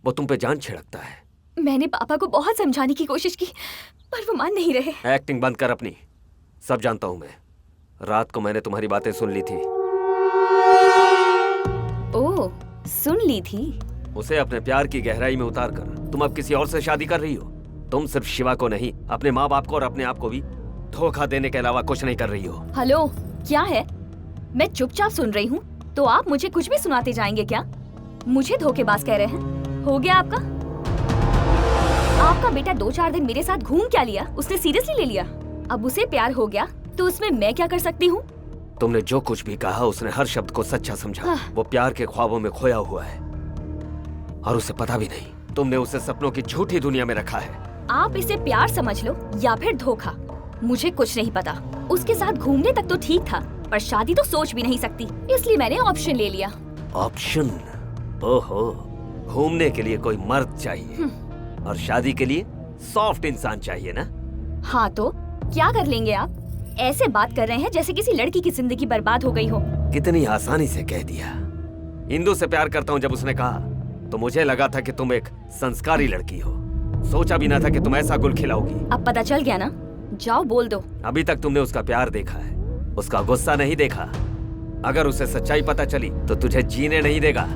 वो तुम पे जान छिड़कता है। मैंने पापा को बहुत समझाने की कोशिश की पर वो मान नहीं रहे। एक्टिंग बंद कर अपनी। सब जानता हूं मैं। रात को मैंने तुम्हारी बातें सुन ली थी। ओह, सुन ली थी? उसे अपने प्यार की गहराई में उतार कर तुम अब किसी और से शादी कर रही हो। तुम सिर्फ शिवा को नहीं, अपने माँ बाप को और अपने आप को भी धोखा देने के अलावा कुछ नहीं कर रही हो। हेलो, क्या है? मैं चुपचाप सुन रही हूँ तो आप मुझे कुछ भी सुनाते जाएंगे क्या? मुझे धोखेबाज कह रहे हैं? हो गया आपका बेटा 2-4 दिन मेरे साथ घूम क्या लिया, उसने सीरियसली ले लिया। अब उसे प्यार हो गया तो उसमें मैं क्या कर सकती हूँ? तुमने जो कुछ भी कहा उसने हर शब्द को सच्चा समझा। वो प्यार के ख्वाबों में खोया हुआ है और उसे पता भी नहीं। तुमने उसे सपनों की झूठी दुनिया में रखा है। आप इसे प्यार समझ लो या फिर धोखा, मुझे कुछ नहीं पता। उसके साथ घूमने तक तो ठीक था पर शादी तो सोच भी नहीं सकती, इसलिए मैंने ऑप्शन ले लिया। ऑप्शन? ओहो, घूमने के लिए कोई मर्द चाहिए और शादी के लिए सॉफ्ट इंसान चाहिए ना? हाँ तो क्या कर लेंगे आप? ऐसे बात कर रहे हैं जैसे किसी लड़की की जिंदगी बर्बाद हो गई हो। कितनी आसानी से कह दिया। इंदु से प्यार करता हूँ जब उसने कहा तो मुझे लगा था कि तुम एक संस्कारी लड़की हो। सोचा भी ना था कि तुम ऐसा गुल खिलाओगी। अब पता चल गया ना, जाओ बोल दो। अभी तक तुमने उसका प्यार देखा है, उसका गुस्सा नहीं देखा। अगर उसे सच्चाई पता चली तो तुझे जीने नहीं देगा।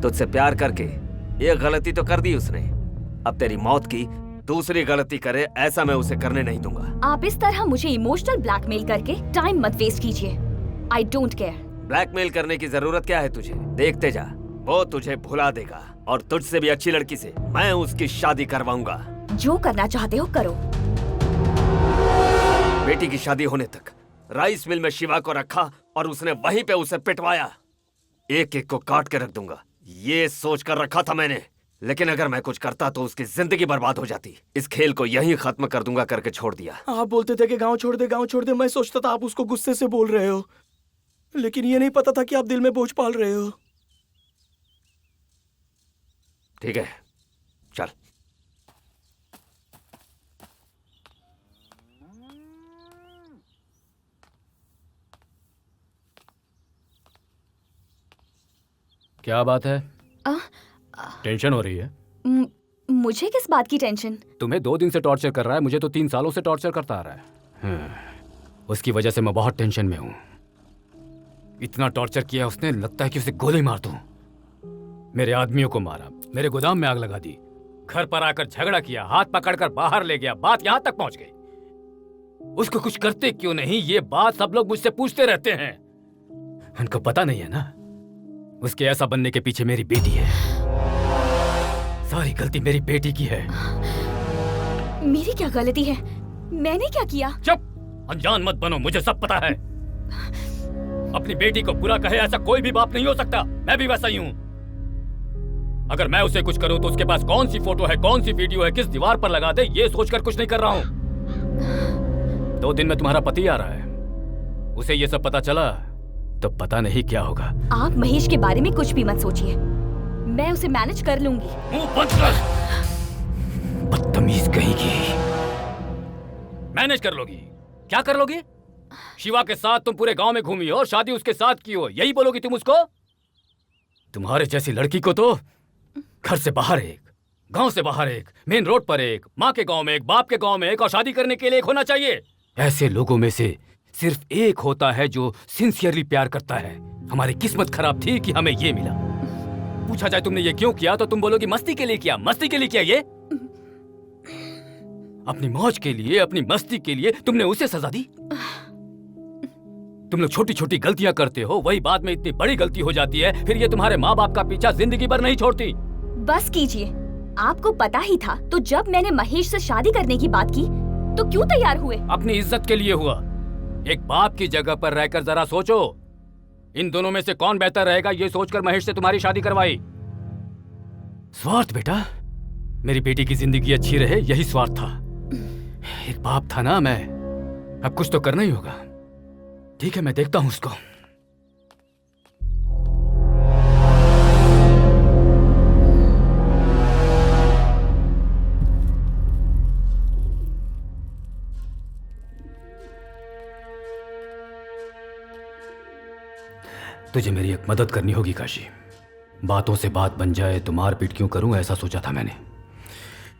तुझसे प्यार करके एक गलती तो कर दी उसने, अब तेरी मौत की दूसरी गलती करे ऐसा मैं उसे करने नहीं दूंगा। आप इस तरह मुझे इमोशनल ब्लैकमेल करके टाइम मत वेस्ट कीजिए। I don't care. ब्लैकमेल करने की जरूरत क्या है तुझे? देखते जा, वो तुझे भुला देगा और तुझसे भी अच्छी लड़की से मैं उसकी शादी करवाऊंगा। जो करना चाहते हो करो। बेटी की शादी होने तक राइस मिल में शिवा को रखा और उसने वहीं पे उसे पिटवाया। एक एक को काट के रख दूंगा ये सोच कर रखा था मैंने, लेकिन अगर मैं कुछ करता तो उसकी जिंदगी बर्बाद हो जाती। इस खेल को यहीं खत्म कर दूंगा करके छोड़ दिया। आप बोलते थे कि गांव छोड़ दे, गांव छोड़ दे। मैं सोचता था आप उसको गुस्से से बोल रहे हो, लेकिन ये नहीं पता था कि आप दिल में बोझ पाल रहे हो। ठीक है, चल। क्या बात है? टेंशन हो रही है? मुझे किस बात की टेंशन? तुम्हें 2 दिन से टॉर्चर कर रहा है, मुझे तो 3 सालों से टॉर्चर करता आ रहा है। उसकी वजह से मैं बहुत टेंशन में हूँ। इतना टॉर्चर किया उसने, लगता है कि उसे गोली मार दूं। मेरे आदमियों को मारा, मेरे गोदाम में आग लगा दी, घर पर आकर झगड़ा किया, हाथ पकड़कर बाहर ले गया। बात यहाँ तक पहुंच गई। उसको कुछ करते क्यों नहीं, ये बात सब लोग मुझसे पूछते रहते हैं। उनको पता नहीं है ना, उसके ऐसा बनने के पीछे मेरी बेटी है। सारी गलती मेरी बेटी की है। मेरी क्या गलती है? मैंने क्या किया? चुप, अनजान मत बनो, मुझे सब पता है। अपनी बेटी को बुरा कहे ऐसा कोई भी बाप नहीं हो सकता। मैं भी वैसा ही हूँ। अगर मैं उसे कुछ करूँ तो उसके पास कौन सी फोटो है, कौन सी वीडियो है, किस दीवार पर लगा दे, ये सोचकर कुछ नहीं कर रहा हूँ। 2 दिन में तुम्हारा पति आ रहा है, उसे ये सब पता चला तो पता नहीं क्या होगा। आप महेश के बारे में कुछ भी मत सोचिए, मैं उसे मैनेज कर लूंगी। मुंह बंद कर। बदतमीज कहेगी। मैनेज कर लोगी? क्या कर लोगी? शिवा के साथ तुम पूरे गांव में घूमी हो, शादी उसके साथ की हो, यही बोलोगी तुम उसको? तुम्हारे जैसी लड़की को तो घर से बाहर एक, गांव से बाहर एक, मेन रोड पर एक, माँ के गांव में एक, बाप के गांव में एक और शादी करने के लिए एक होना चाहिए। ऐसे लोगों में से सिर्फ एक होता है जो सिंसियरली प्यार करता है। हमारी किस्मत खराब थी कि हमें ये मिला। पूछा जाए तुमने ये क्यों किया तो तुम बोलोगी मस्ती के लिए किया। मस्ती के लिए किया ये? अपनी मौज के लिए, अपनी मस्ती के लिए तुमने उसे सजा दी। तुम लोग छोटी छोटी गलतियां करते हो, वही बाद में इतनी बड़ी गलती हो जाती है, फिर ये तुम्हारे माँ बाप का पीछा जिंदगी भर नहीं छोड़ती। बस कीजिए, आपको पता ही था तो जब मैंने महेश से शादी करने की बात की तो क्यों तैयार हुए? अपनी इज्जत के लिए हुआ। एक बाप की जगह पर रहकर जरा सोचो, इन दोनों में से कौन बेहतर रहेगा ये सोचकर महेश से तुम्हारी शादी करवाई। स्वार्थ बेटा, मेरी बेटी की जिंदगी अच्छी रहे यही स्वार्थ था। एक बाप था ना मैं, अब कुछ तो करना ही होगा। ठीक है, मैं देखता हूं उसको। तुझे मेरी एक मदद करनी होगी काशी। बातों से बात बन जाए तो मारपीट क्यों करूं ऐसा सोचा था मैंने,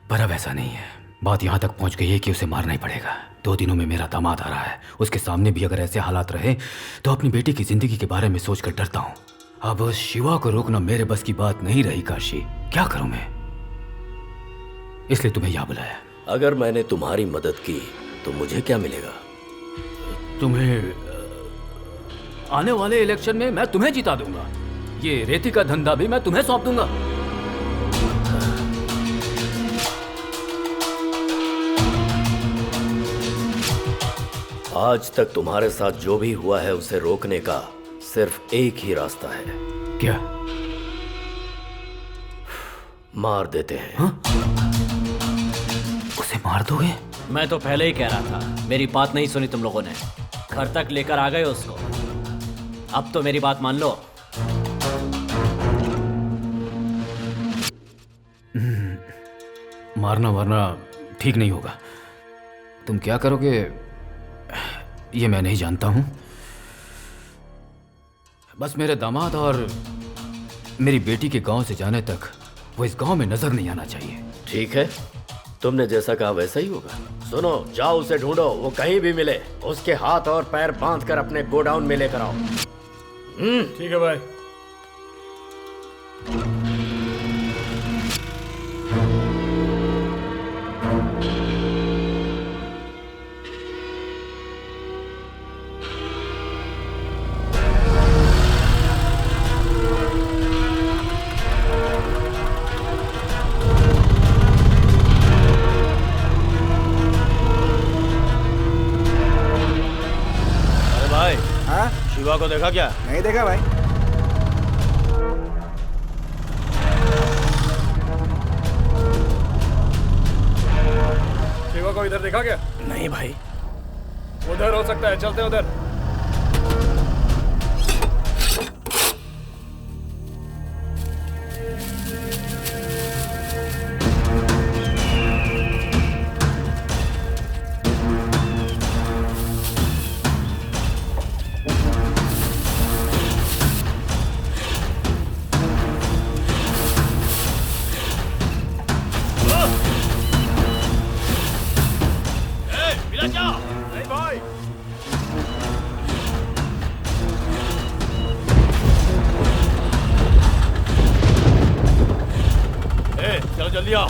पर अब ऐसा नहीं है। बात यहां तक पहुंच गई है कि उसे मारना ही पड़ेगा। 2 दिनों में मेरा दामाद आ रहा है, उसके सामने भी अगर ऐसे हालात रहे तो अपनी बेटी की जिंदगी के बारे में सोचकर डरता हूं। अब शिवा को रोकना मेरे बस की बात नहीं रही काशी, क्या करूं मैं? इसलिए तुम्हें यहां बुलाया। अगर मैंने तुम्हारी मदद की तो मुझे क्या मिलेगा? तुम्हें आने वाले इलेक्शन में मैं तुम्हें जिता दूंगा। ये रेती का धंधा भी मैं तुम्हें सौंप दूंगा। आज तक तुम्हारे साथ जो भी हुआ है उसे रोकने का सिर्फ एक ही रास्ता है। क्या? मार देते हैं। हाँ? उसे मार दोगे? मैं तो पहले ही कह रहा था, मेरी बात नहीं सुनी तुम लोगों ने। घर तक लेकर आ गए उसको, अब तो मेरी बात मान लो। मारना वारना ठीक नहीं होगा। तुम क्या करोगे ये मैं नहीं जानता हूं। बस मेरे दामाद और मेरी बेटी के गांव से जाने तक वो इस गांव में नजर नहीं आना चाहिए। ठीक है, तुमने जैसा कहा वैसा ही होगा। सुनो, जाओ उसे ढूंढो, वो कहीं भी मिले उसके हाथ और पैर बांधकर अपने गोडाउन में लेकर आओ। ठीक है भाई। अरे भाई, हाँ? शिवा को देखा क्या? नहीं देखा भाई। शिवा को इधर देखा क्या? नहीं भाई। उधर हो सकता है, चलते हैं उधर। नहीं भाई। चलो जल्दी आओ।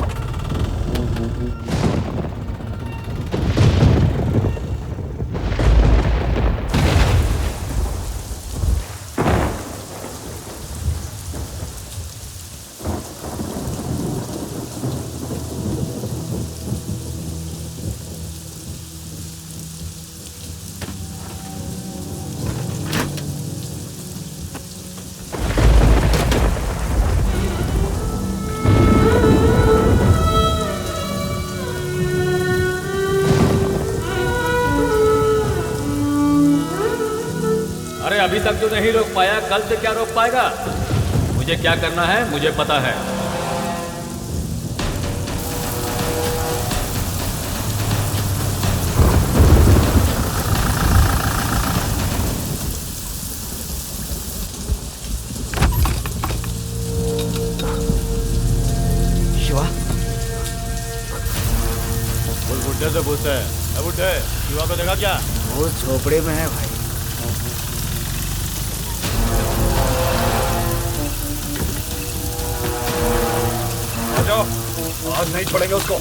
अरे अभी तक जो नहीं रोक पाया कल से क्या रोक पाएगा? मुझे क्या करना है मुझे पता है। बुड्ढे से पूछते हैं। बुड्ढे, शिवा को देखा क्या? वो झोपड़े में है भाई। आ जाओ, आज नहीं छोड़ेंगे उसको।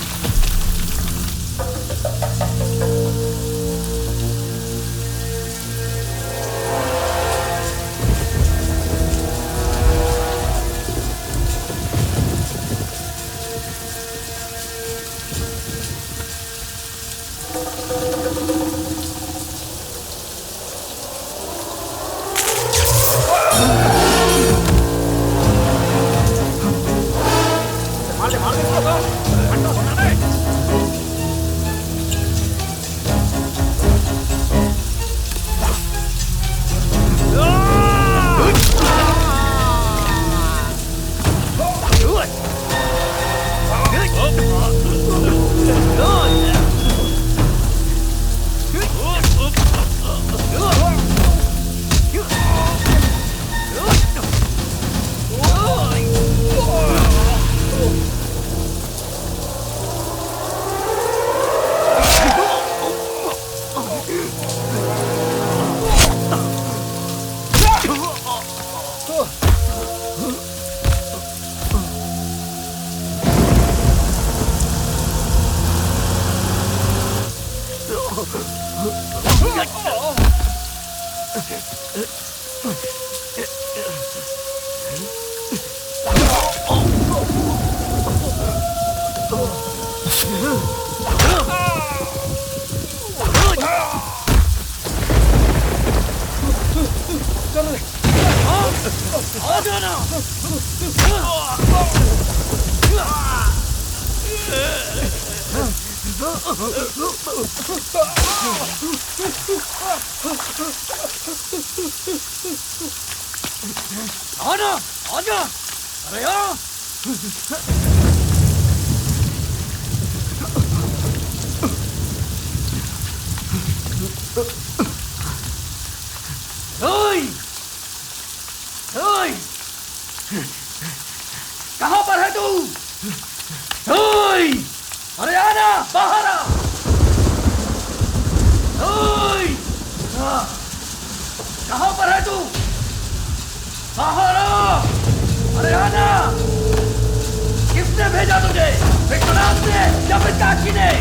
आना, आजा, अरे आ! ओए! ओए! कहाँ पर है तू? ओए! अरे आना, बाहर आ! ओए! कहाँ पर है तू? बाहर आ! अरे आना! किसने भेजा तुझे? विश्वनाथ ने या फिर काकी ने?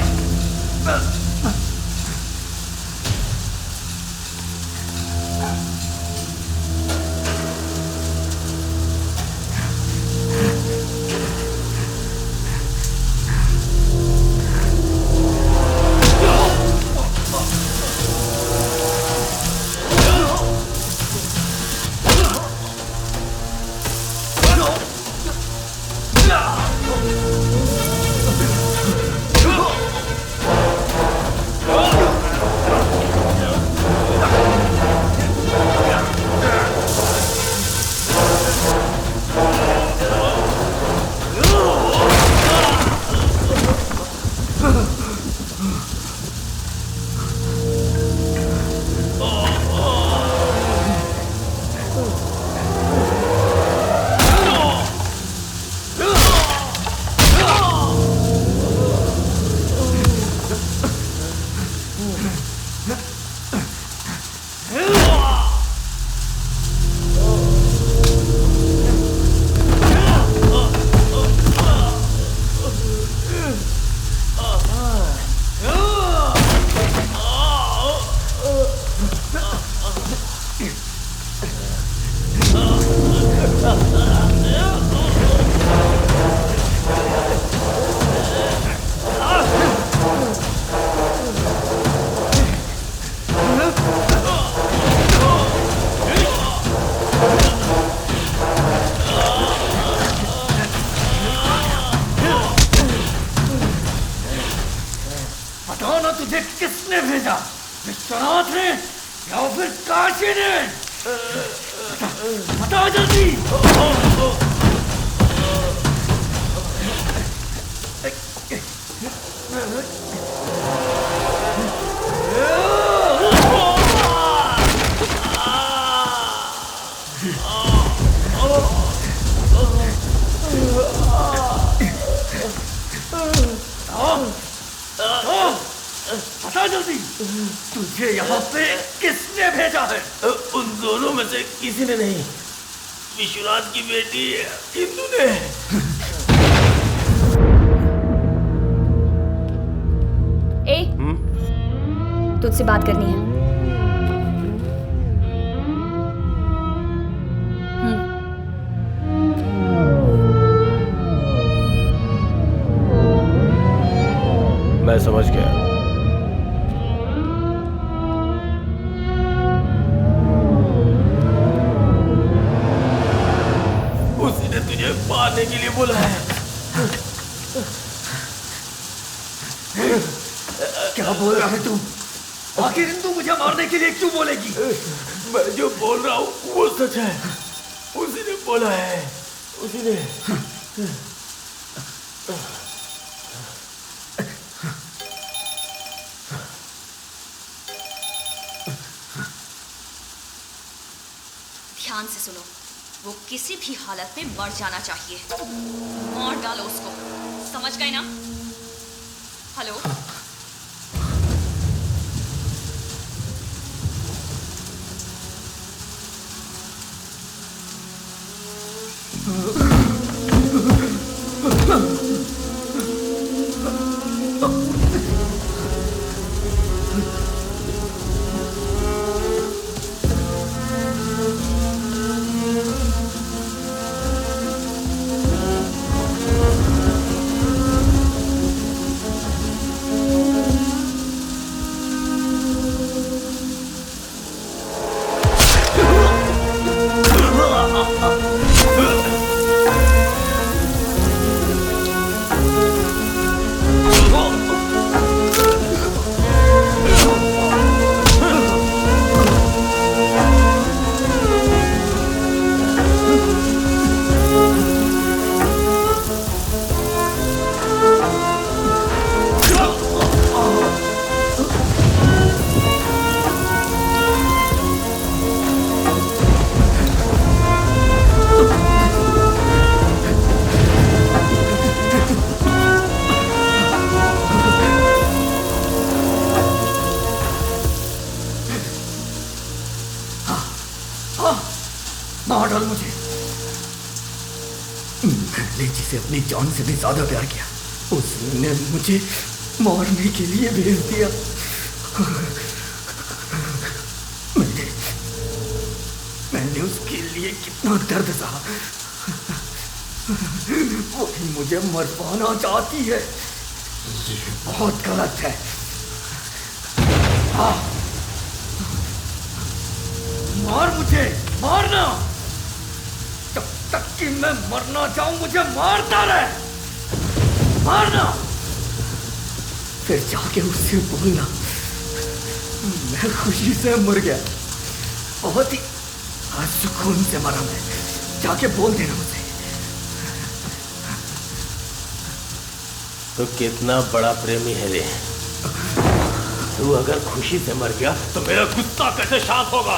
बताओ ना तुझे किसने भेजा? विश्वनाथ ने या फिर काशी ने? बताओ जल्दी! बता जल्दी, तुझे यहाँ पे किसने भेजा है? उन दोनों में से किसी ने नहीं, विश्वनाथ की बेटी इंदु ने। तुझसे बात करनी है। मैं समझ गया। उसी ने तुझे मारने के लिए बोला है। क्या बोल रहा है तू? आखिर इंदु मुझे मारने के लिए क्यों बोलेगी? मैं जो बोल रहा हूँ वो सच है। उसी ने बोला है, उसी ने। ध्यान से सुनो, वो किसी भी हालत में मर जाना चाहिए। मार डालो उसको, समझ गए ना? हेलो? मार डाल मुझे। मैंने जिसे अपनी जान से भी ज्यादा प्यार किया, उसने मुझे मारने के लिए भेज दिया। मैंने उसके लिए कितना दर्द सहा, वही मुझे मरवाना चाहती है। ये बहुत गलत है। मार मुझे, मारना। जब तक कि मैं मरना चाहूं मुझे मारता रहे, मारना। फिर जाके उससे बोलना मैं खुशी से मर गया, बहुत ही सुकून से मरा मैं। जाके बोल देना मुझे। तो कितना बड़ा प्रेमी है रे। तू अगर खुशी से मर गया तो मेरा गुस्सा कैसे शांत होगा?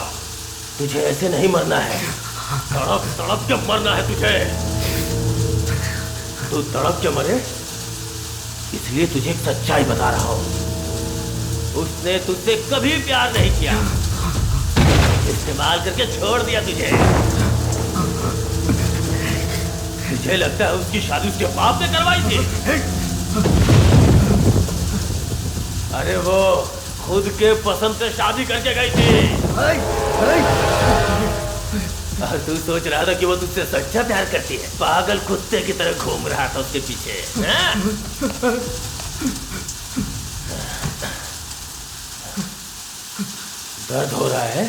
तुझे ऐसे नहीं मरना है, तड़प तड़प के मरना है तुझे। तू तड़प के मरे, इसलिए तुझे एक सच्चाई बता रहा हूं। उसने तुझसे कभी प्यार नहीं किया, इस्तेमाल करके छोड़ दिया तुझे। तुझे लगता है उसकी शादी उसके बाप ने करवाई थी? अरे वो खुद के पसंद से शादी करके गई थी। और तू सोच रहा था कि वो तुझसे सच्चा प्यार करती है? पागल कुत्ते की तरह घूम रहा था उसके पीछे। दर्द हो रहा है?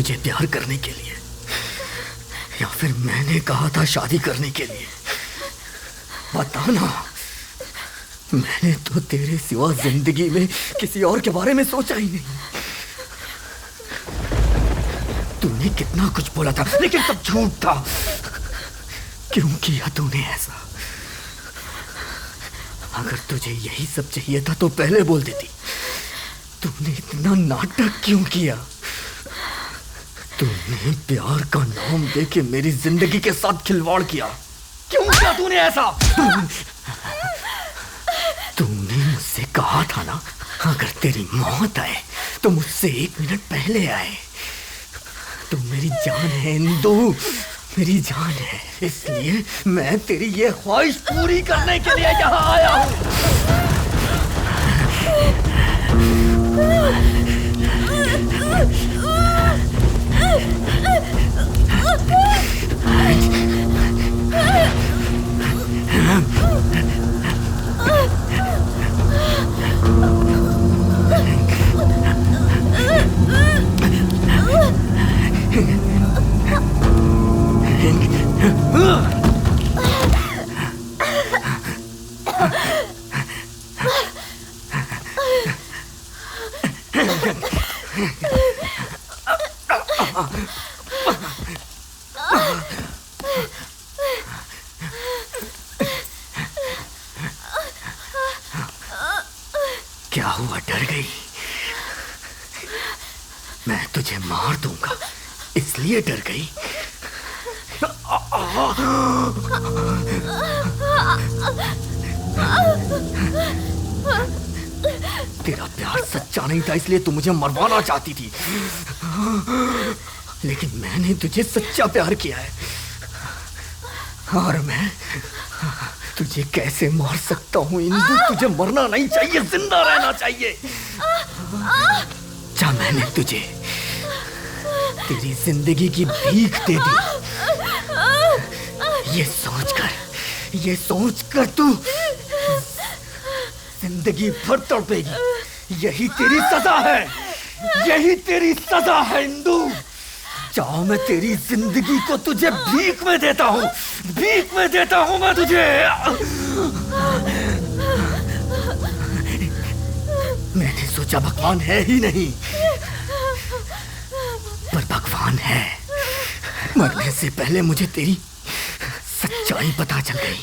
तुझे प्यार करने के लिए, या फिर मैंने कहा था शादी करने के लिए? बता ना। मैंने तो तेरे सिवा जिंदगी में किसी और के बारे में सोचा ही नहीं। तूने कितना कुछ बोला था, लेकिन सब झूठ था। क्यों किया तूने ऐसा? अगर तुझे यही सब चाहिए था तो पहले बोल देती। तूने इतना नाटक क्यों किया? तूने प्यार का नाम देके मेरी जिंदगी के साथ खिलवाड़ किया। क्यों किया तूने ऐसा? तूने मुझसे कहा था ना, अगर तेरी मौत आए तो मुझसे 1 मिनट पहले आए। तू मेरी जान है इंदु, मेरी जान है। इसलिए मैं तेरी ये ख्वाहिश पूरी करने के लिए यहाँ आया हूँ। क्या हुआ, डर गई? मैं तुझे मार दूंगा इसलिए डर गई? तेरा प्यार सच्चा नहीं था इसलिए तू मुझे मरवाना चाहती थी, लेकिन मैंने तुझे सच्चा प्यार किया है। और मैं तुझे कैसे मार सकता हूँ इंदु? तुझे मरना नहीं चाहिए, जिंदा रहना चाहिए। जा, मैंने तुझे तेरी जिंदगी की भीख दे दी। ये सोचकर तू जिंदगी भर तड़पेगी। यही तेरी सजा है, यही तेरी सजा है इंदु। चाहो मैं तेरी जिंदगी को तुझे भीख में देता हूँ, भीख में देता हूँ मैं तुझे। मैंने सोचा भगवान है ही नहीं, पर भगवान है। मरने से पहले मुझे तेरी सच्चाई पता चल गई।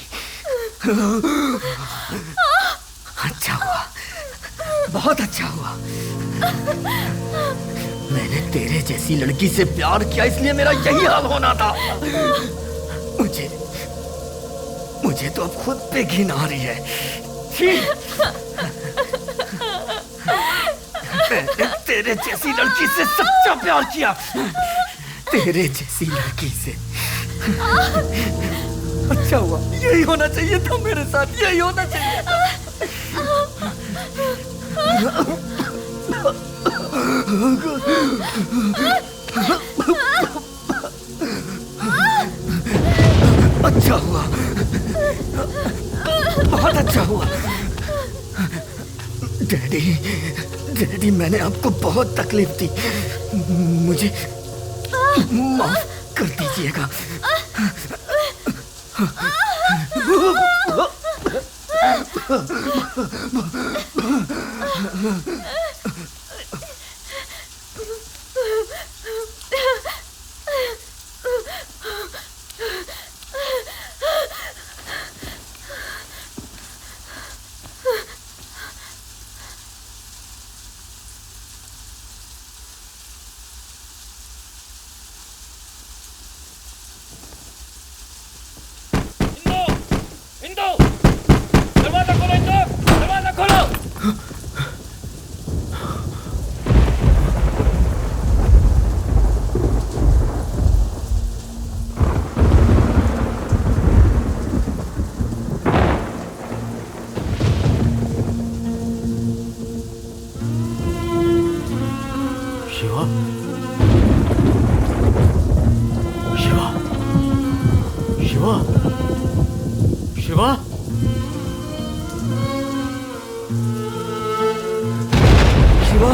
अच्छा हुआ, बहुत अच्छा हुआ। मैंने तेरे जैसी लड़की से प्यार किया इसलिए मेरा यही हाल होना था। मुझे तो अब खुद पे घिन आ रही है। मैंने तेरे जैसी लड़की से सच्चा प्यार किया, तेरे जैसी लड़की से। अच्छा हुआ, यही होना चाहिए था मेरे साथ, यही होना चाहिए था। अच्छा हुआ, बहुत अच्छा हुआ। डैडी, मैंने आपको बहुत तकलीफ दी, मुझे माफ कर दीजिएगा। शिवा,